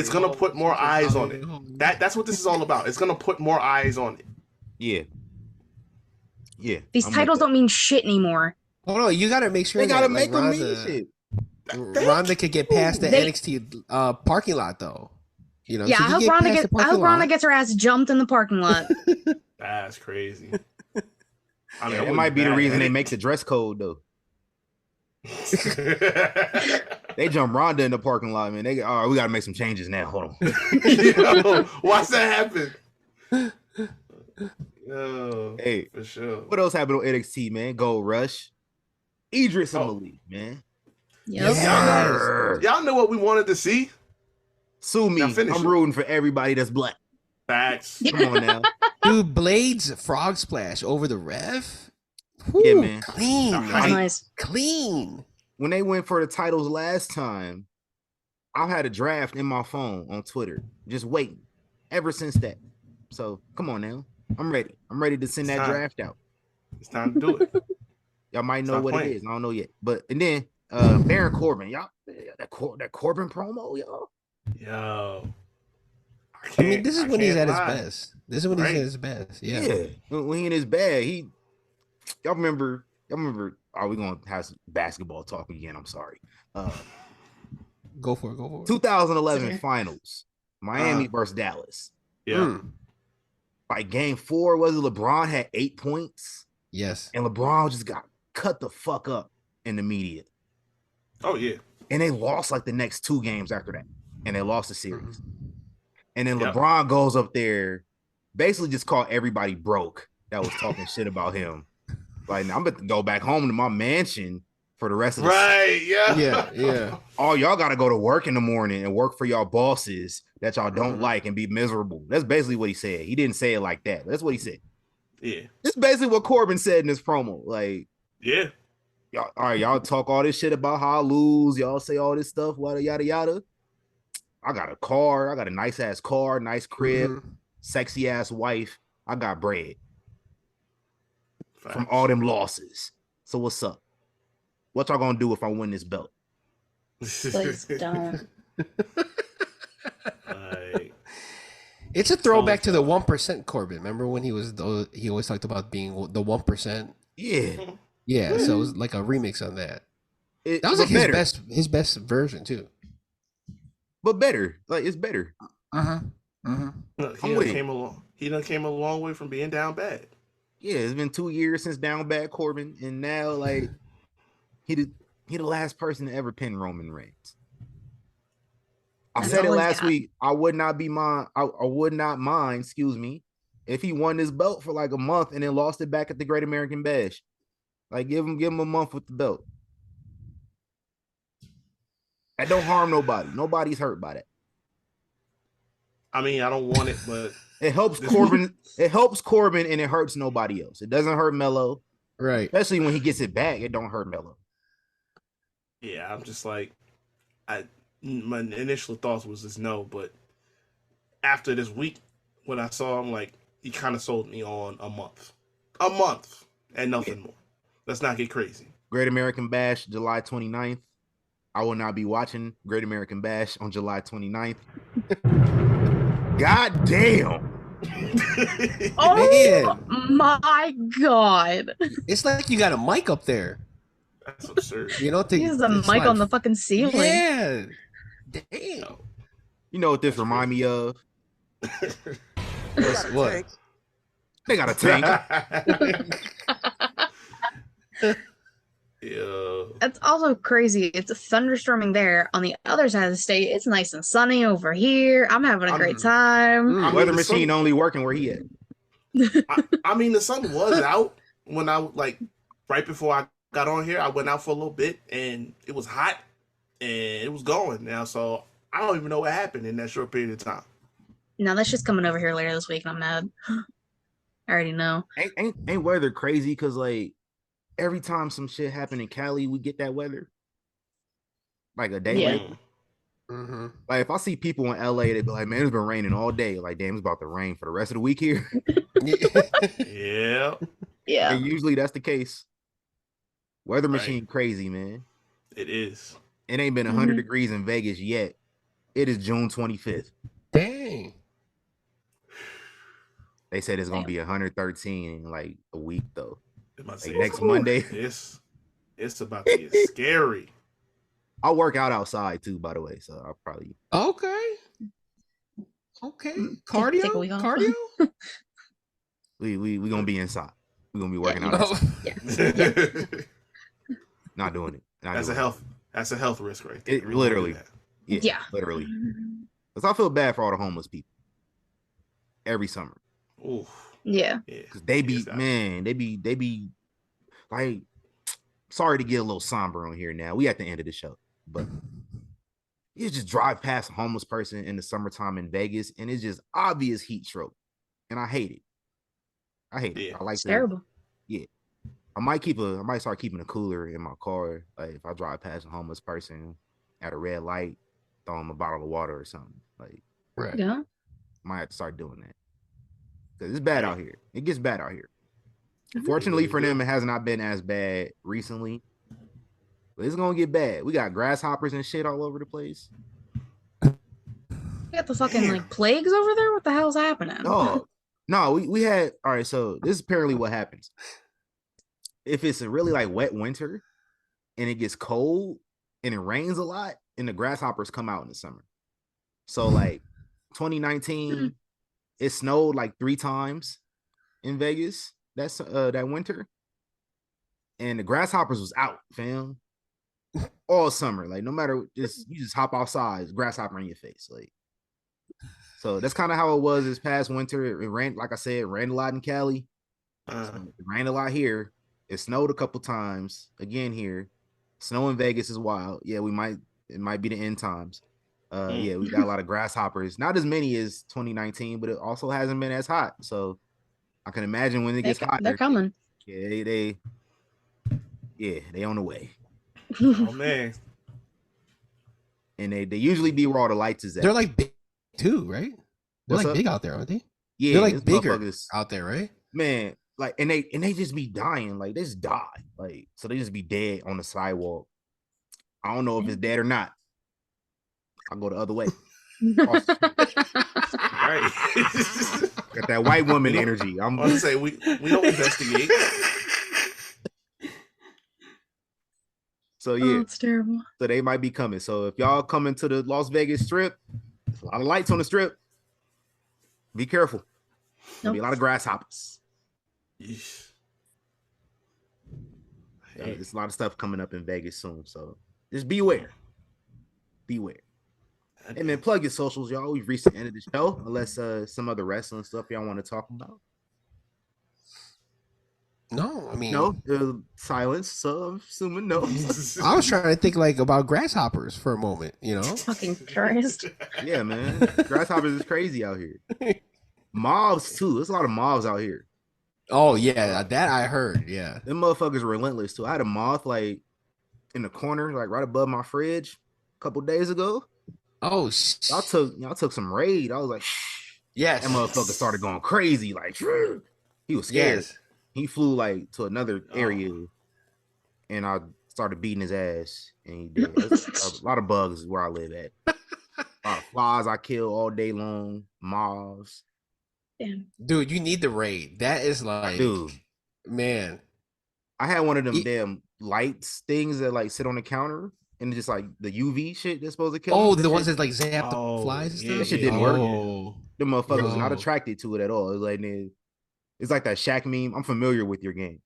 gonna put more eyes on it. That's what this is all about. It's gonna put more eyes on it. Yeah. These titles don't mean shit anymore. Oh no, you gotta make sure they gotta make them mean shit. Rhonda could get past the NXT parking lot though. You know, yeah, I hope Rhonda gets her ass jumped in the parking lot. That's crazy. I mean, it might be the reason they make the dress code though. They jump Rhonda in the parking lot, man. They all right, we gotta make some changes now. Hold on. Yo, watch that happen. Yo, hey, for sure. What else happened on NXT, man? Gold Rush, Idris and Malik, man. Yep. Y'all know what we wanted to see. Sue me. I'm rooting for everybody that's black. Facts. Come on now, dude. Blades frog splash over the ref. Woo, yeah, man. Clean. Nice. Clean. When they went for the titles last time, I've had a draft in my phone on Twitter, just waiting ever since that. So come on now. I'm ready. I'm ready to send that draft out. It's time to do it. Y'all might know Stop what playing. it is. I don't know yet. But and then Baron Corbin, y'all that Corbin promo, y'all. Yo. I mean, this is when he's at his lie. best. This is when he's Right. at his best. Yeah. Yeah. When he in his bag, y'all remember, oh, we're gonna have some basketball talk again. I'm sorry. Go for it. 2011 Sure. finals, Miami Uh-huh. versus Dallas. Yeah. Like game 4, was it LeBron had 8 points? Yes. And LeBron just got cut the fuck up in the media. Oh yeah. And they lost like the next 2 games after that. And they lost the series. And then Yep. LeBron goes up there, basically just called everybody broke that was talking shit about him. Like, I'm about to go back home to my mansion for the rest of the Right. Yeah. Yeah. all y'all got to go to work in the morning and work for y'all bosses that y'all don't Mhm. like and be miserable. That's basically what he said. He didn't say it like that, but that's what he said. Yeah. This is basically what Corbin said in this promo. Like, Yeah. y'all, all right, y'all talk all this shit about how I lose. Y'all say all this stuff, yada, yada. I got a car. I got a nice ass car, nice crib, sexy ass wife. I got bread from all them losses. So what's up? What y'all gonna do if I win this belt? Please don't. Like, It's a throwback to the 1% Corbin. Remember when he always talked about being the 1%? Yeah. Yeah, so it was like a remix on that. That was but like better. his best version too. But better. Like, it's better. look, I'm with it. He done came a long way from being down bad. Yeah, it's been 2 years since down bad Corbin, and now like he the last person to ever pin Roman Reigns. I That's said it all he's last got. week. I would not mind, excuse me, if he won this belt for like a month and then lost it back at the Great American Bash. Like, give him a month with the belt. That don't harm nobody. Nobody's hurt by that. I mean, I don't want it, but It helps Corbin. It helps Corbin, and it hurts nobody else. It doesn't hurt Melo, Right. especially when he gets it back. It don't hurt Melo. yeah, I'm just like, my initial thoughts was just no, but after this week, when I saw him, like, he kind of sold me on a month and nothing more. Let's not get crazy. Great American Bash, July 29th. I will not be watching Great American Bash on July 29th. God damn. Oh my god. It's like you got a mic up there. That's absurd. You know, Use the mic on the fucking ceiling. Yeah. Damn. You know what this remind me of? What? They got a tank. Yeah. That's also crazy. It's thunderstorming there. On the other side of the state, it's nice and sunny over here. I'm having a great time. I mean, Weather the machine sun- only working where he at. I mean, the sun was out when I, like, right before I got on here. I went out for a little bit and it was hot and it was going now. So I don't even know what happened in that short period of time. No, that's just coming over here later this week, and I'm mad. I already know. Ain't weather crazy? Because like every time some shit happen in Cali, we get that weather. Like a day Yeah. later. Like if I see people in LA, they be like, "Man, it's been raining all day." Like, damn, it's about to rain for the rest of the week here. Yeah. Yeah. And usually that's the case. Weather machine crazy, man. It is. It ain't been 100 degrees in Vegas yet. It is June 25th. Dang. They said it's gonna be 113 in like a week though. Like next Monday. It's about to get scary. I'll work out outside too, by the way. So I'll probably Okay. Take a week off. Cardio? we gonna be inside. We're gonna be working out Yeah. outside. Not doing it. That's a health risk right there. It literally. Yeah. Literally. Because I feel bad for all the homeless people every summer. Oof. Yeah. Because they be like, sorry to get a little somber on here now. We at the end of the show, but you just drive past a homeless person in the summertime in Vegas, and it's just obvious heat stroke, and I hate it. I hate it. I like It's terrible. Yeah, I might start keeping a cooler in my car. Like if I drive past a homeless person at a red light, throw them a bottle of water or something. Like, right. Yeah. Might have to start doing that because it's bad out here. It gets bad out here. Fortunately for them, it has not been as bad recently. But it's gonna get bad. We got grasshoppers and shit all over the place. You got the fucking like plagues over there. What the hell's happening? Oh no, we had all right. So this is apparently what happens if it's a really like wet winter and it gets cold and it rains a lot, and the grasshoppers come out in the summer. So like 2019, it snowed like 3 times in Vegas. That's that winter, and the grasshoppers was out, fam, all summer. Like no matter, just you just hop outside, grasshopper in your face, like. So that's kind of how it was this past winter. It rained, like I said, it rained a lot in Cali. So it rained a lot here. It snowed a couple times again here. Snow in Vegas is wild. Yeah, it might be the end times. Yeah, we got a lot of grasshoppers. Not as many as 2019, but it also hasn't been as hot. So I can imagine when it gets hot, they're coming. Yeah, they on the way. Oh man. And they usually be where all the lights is at. They're like big too, right? They're What's like up? big out there, aren't they? Yeah, they're like bigger out there, right? Man, like and they just be dying, like they just die, like so they just be dead on the sidewalk. I don't know if it's dead or not. I'll go the other way. Right. Got that white woman energy. I'm gonna say we don't investigate. So yeah, it's terrible. So they might be coming. So if y'all coming to the Las Vegas Strip, there's a lot of lights on the Strip. Be careful. There'll be a lot of grasshoppers. There's a lot of stuff coming up in Vegas soon. So just beware. Beware. And then plug your socials, y'all. We've reached the end of the show, unless some other wrestling stuff y'all want to talk about. No, I mean no silence. So I'm assuming no. I was trying to think like about grasshoppers for a moment, you know. Fucking Christ. Yeah, man. Grasshoppers is crazy out here. Mobs too. There's a lot of mobs out here. Oh yeah, that I heard. Yeah, them motherfuckers are relentless too. I had a moth like in the corner, like right above my fridge, a couple days ago. Oh, y'all took some raid. I was like, shh. Yes. That motherfucker started going crazy. Like, he was scared. Yes. He flew like to another area, and I started beating his ass, and he did. A lot of bugs is where I live at. A lot of flies I kill all day long. Moths. Damn. Dude, you need the raid. That is like, dude, man. I had one of them damn lights things that like sit on the counter. And just like the UV shit that's supposed to kill. Oh, the ones that like zap the flies and stuff. That shit didn't work. The motherfuckers are not attracted to it at all. It's like that Shaq meme. I'm familiar with your game.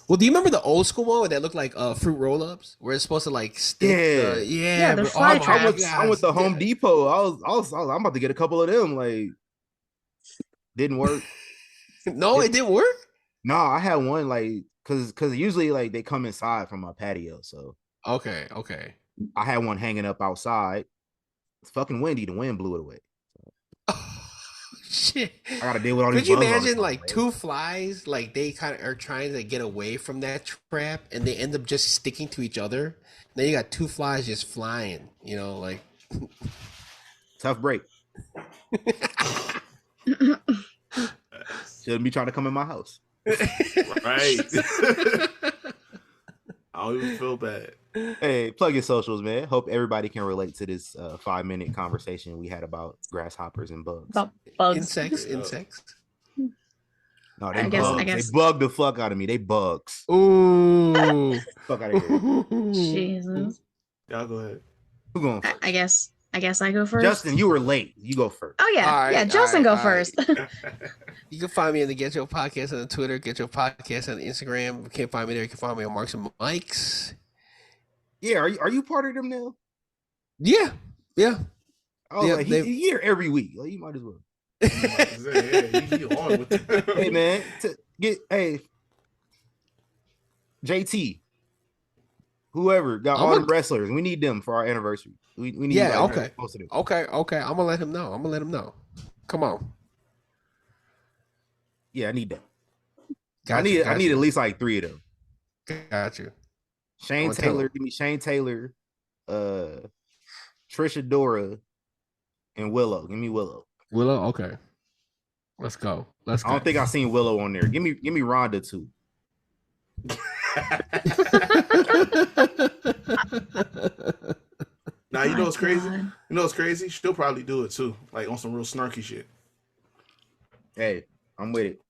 Well, do you remember the old school one that looked like fruit roll-ups, where it's supposed to like stick? Yeah, they're fly traps. I went to Home Depot. I'm about to get a couple of them. Like, didn't work. No, it didn't work. No, I had one like. Cause usually like they come inside from my patio, so okay. I had one hanging up outside. It's fucking windy. The wind blew it away. Oh, shit! I gotta deal with all these. Could you imagine like two flies, like they kind of are trying to get away from that trap, and they end up just sticking to each other. Then you got two flies just flying. You know, like tough break. Shouldn't be trying to come in my house. Right. I don't even feel bad. Hey, plug your socials, man. Hope everybody can relate to this 5-minute conversation we had about grasshoppers and bugs. About bugs. Insects. No, they bugs. They bug the fuck out of me. They bugs. Ooh. Fuck out of here. Jesus. Y'all go ahead. Who going first? I guess I go first. Justin, you were late. You go first. Oh yeah, yeah. Justin, go first. You can find me on the Get Your Podcast on Twitter, Get Your Podcast on Instagram. If you can't find me there, you can find me on Marks and Mikes. Yeah, are you part of them now? Yeah. Oh, yeah, like he here every week. Like, you might as well. Hey man, JT, whoever got all the wrestlers, we need them for our anniversary. We need. Yeah, okay. I'm gonna let him know. Come on. Yeah, I need that. I need at least like 3 of them. Got you. Shane Taylor, give me Shane Taylor, Trisha Dora, and Willow. Give me Willow. Okay. Let's go. Let's I go. don't think I've seen Willow on there. Give me Ronda too. Now you know My what's crazy? God. You know what's crazy? She'll probably do it too, like on some real snarky shit. Hey, I'm with it.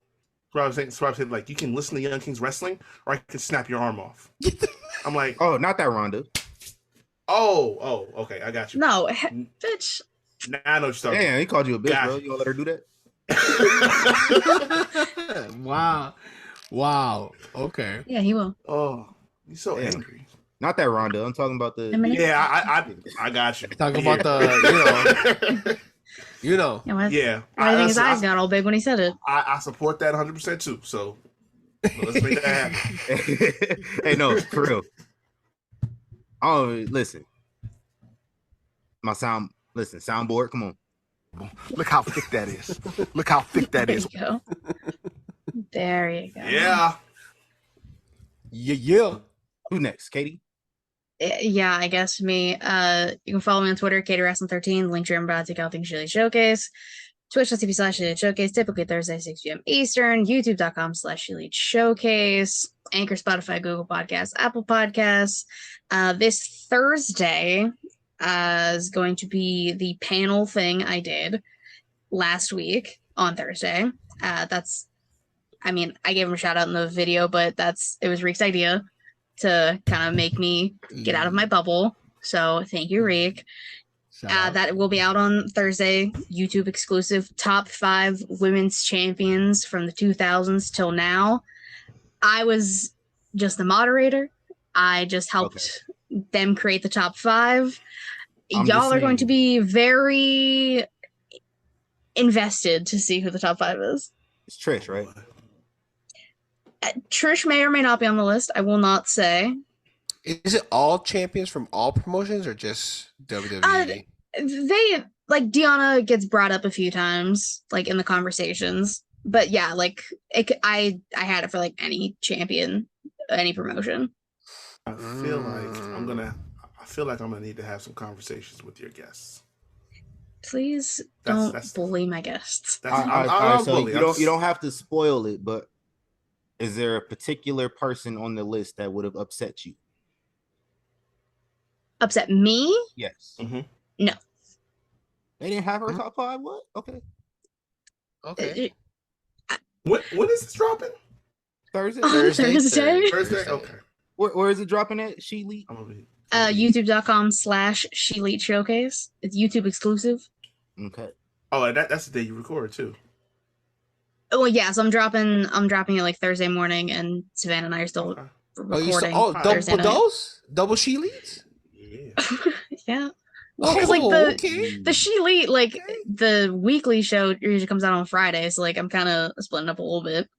Probably saying like, you can listen to Young Kings wrestling, or I can snap your arm off. I'm like, Oh, not that Ronda. Okay, I got you. No, bitch. Now I know what you're talking Damn, he called you a bitch, Gotcha. bro. You gonna let her do that? about. Wow. Okay. Yeah, he will. Oh, you're so Damn. angry. Not that Ronda. I'm talking about the. I mean, Yeah, I got you. Talk I about hear you know. Yeah, why, yeah. why do you think his listen, eyes got all big when he said it? I support that 100% too. So let's make that happen. Hey, no, for real. Oh, listen. Soundboard. Come on. Look how thick that is. Look how thick that There is. you go. There you go. Yeah. Yeah. Who next? Katie? Yeah, I guess me. You can follow me on Twitter, Katie Wrestling 13. Link to your about to Thing Shilly Showcase. Twitch.tv/Shilly Showcase, typically Thursday, 6 p.m. Eastern. YouTube.com/Shilly Showcase. Anchor, Spotify, Google Podcasts, Apple Podcasts. This Thursday is going to be the panel thing I did last week on Thursday. I gave him a shout out in the video, but it was Reek's idea to kind of make me get out of my bubble. So thank you, Reek. That will be out on Thursday. YouTube exclusive. Top 5 women's champions from the 2000s till now. I was just the moderator. I just helped them create the top 5. Y'all are going to be very invested to see who the top 5 is. It's Trish, right? Trish may or may not be on the list. I will not say. Is it all champions from all promotions or just WWE? They Deanna gets brought up a few times, in the conversations. But yeah, I had it for any champion, any promotion. I feel like I'm gonna need to have some conversations with your guests. Please don't bully my guests. So you don't have to spoil it, but is there a particular person on the list that would have upset you? Upset me? Yes. Mm-hmm. No. They didn't have her top 5? What? Okay. When is this dropping? Thursday? Thursday? Thursday? Okay. Where is it dropping at? Sheeley? YouTube.com/Sheelite Showcase. It's YouTube exclusive. Okay. Oh, that's the day you record too. Oh yeah, so I'm dropping it Thursday morning, and Savannah and I are still recording. Double dose? Double she leads? Yeah. Yeah. Well, because the She-Lite, the weekly show usually comes out on Friday, so I'm kind of splitting up a little bit.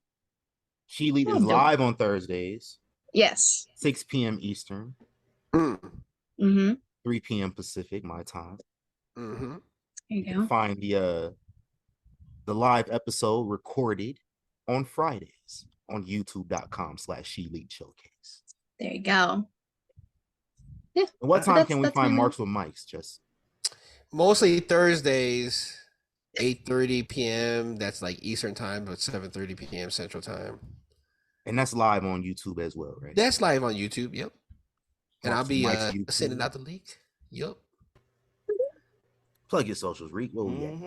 She-Lite is live on Thursdays. Yes. 6 p.m. Eastern. Mm-hmm. 3 p.m. Pacific, my time. Mm-hmm. There you You go. can find the live episode recorded on Fridays on youtube.com/She-Lite Showcase. There you go. Yeah. And what time can we find Marks with Mics, Jess? Mostly Thursdays, 8:30 p.m. That's Eastern time, but 7:30 p.m. Central time. And that's live on YouTube as well, right? That's live on YouTube, yep. And Marks I'll be with Mics sending out the link. Yep. Plug your socials, Reek. Where we at?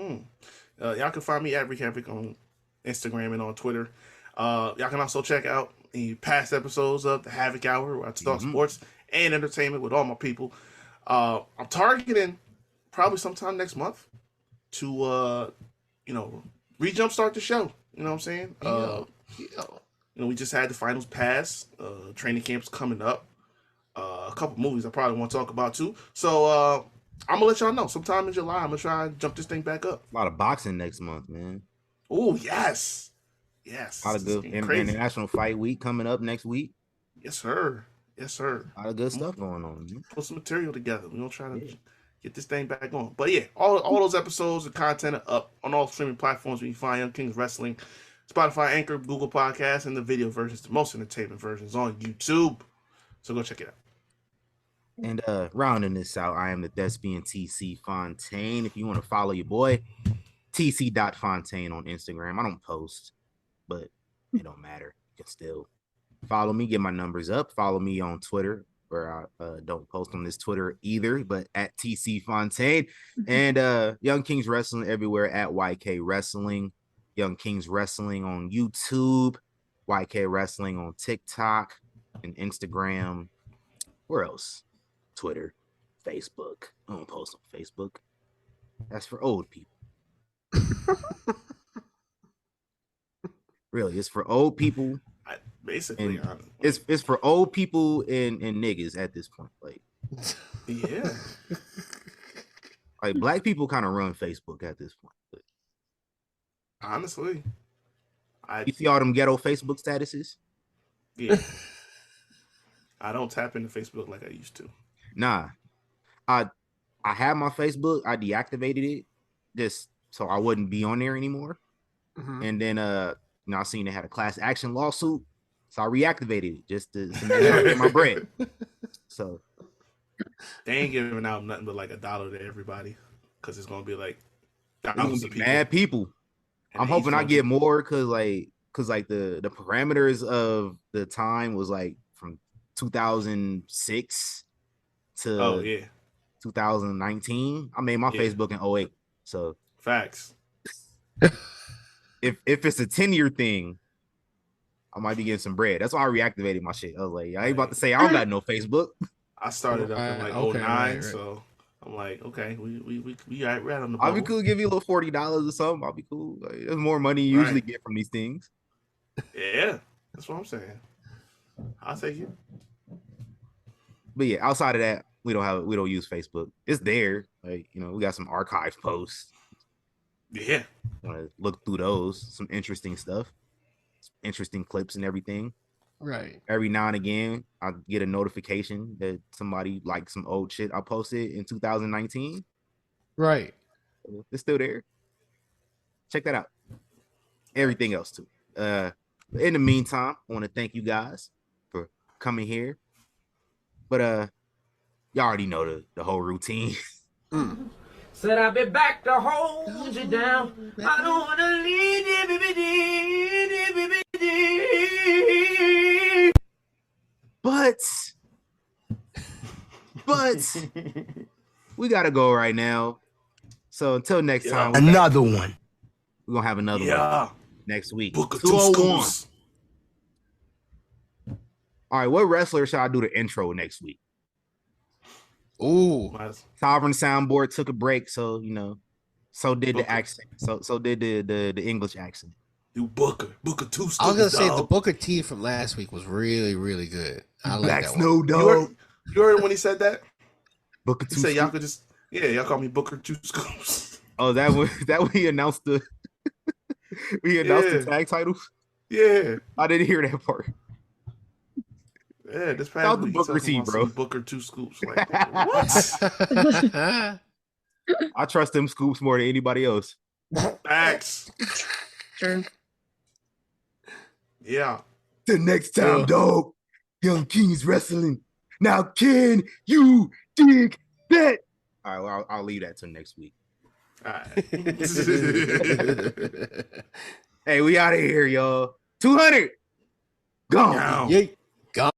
Y'all can find me at Rick Havoc on Instagram and on Twitter. Y'all can also check out the past episodes of the Havoc Hour where I talk sports and entertainment with all my people. I'm targeting probably sometime next month to re-jumpstart the show. You know what I'm saying? We just had the finals pass. Training camp's coming up. A couple movies I probably want to talk about too. So I'm gonna let y'all know. Sometime in July, I'm gonna try and jump this thing back up. A lot of boxing next month, man. Oh yes. A lot of good International Fight Week coming up next week. Yes, sir. A lot of good stuff going on. Man. Put some material together. We're gonna try to get this thing back on. But yeah, all those episodes and content are up on all streaming platforms where you find Young Kings Wrestling, Spotify, Anchor, Google Podcasts, and the video versions, the most entertainment versions on YouTube. So go check it out. And rounding this out, I am the Thespian TC Fontaine. If you want to follow your boy, tc.fontaine on Instagram. I don't post, but it don't matter. You can still follow me, get my numbers up. Follow me on Twitter, where I don't post on this Twitter either, but at TC Fontaine. And Young Kings Wrestling everywhere at YK Wrestling. Young Kings Wrestling on YouTube, YK Wrestling on TikTok and Instagram. Where else? Twitter, Facebook. I don't post on Facebook. That's for old people. Really, it's for old people. Basically, it's for old people and niggas at this point. Like, yeah, like black people kind of run Facebook at this point. But honestly, you see all them ghetto Facebook statuses? Yeah, I don't tap into Facebook like I used to. Nah, I had my Facebook. I deactivated it just so I wouldn't be on there anymore. Mhm. And then I seen they had a class action lawsuit, so I reactivated it just to get my bread. So they ain't giving out nothing but like $1 to everybody because it's gonna be like thousands of mad people. I'm hoping I get more because the parameters of the time was like from 2006 to 2019. I made my Facebook in 08. So facts. if it's a 10-year thing, I might be getting some bread. That's why I reactivated my shit. I was like, I ain't about to say I don't got no Facebook. I started up in like 09, right. So I'm like, okay, we right on the bubble. I'll be cool. Give you a little $40 or something. I'll be cool. Like, there's more money you usually get from these things. Yeah, that's what I'm saying. I'll take it. But yeah, outside of that, we don't use Facebook. It's there. Like, we got some archive posts. Yeah. Want to look through those, some interesting stuff, interesting clips and everything. Right. Every now and again, I get a notification that somebody liked some old shit I posted in 2019. Right. It's still there. Check that out. Everything else too. In the meantime, I want to thank you guys for coming here. But y'all already know the whole routine. Said I'll be back to hold you down. I don't wanna leave you, But we gotta go right now. So until next time, another one. We're gonna have another one next week. Booker 201. All right, what wrestler should I do the intro next week? Ooh, Sovereign Soundboard took a break, so so did Booker. The accent. So did the English accent. You Booker 2 Scoops. I was gonna say the Booker T from last week was really, really good. I like Black that Snow one. Dog. You heard when he said that? Booker 2. He said y'all could just y'all call me Booker 2 Scoops. Oh, that when he announced the the tag titles. Yeah, I didn't hear that part. Yeah, this past week, Booker T, bro. Booker 2 Scoops. Like, what? I trust them scoops more than anybody else. Facts. True. Yeah. The next time, dog. Young Kings Wrestling. Now, can you dig that? All right, well, I'll leave that till next week. All right. Hey, we out of here, y'all. 200. Gone. Yay.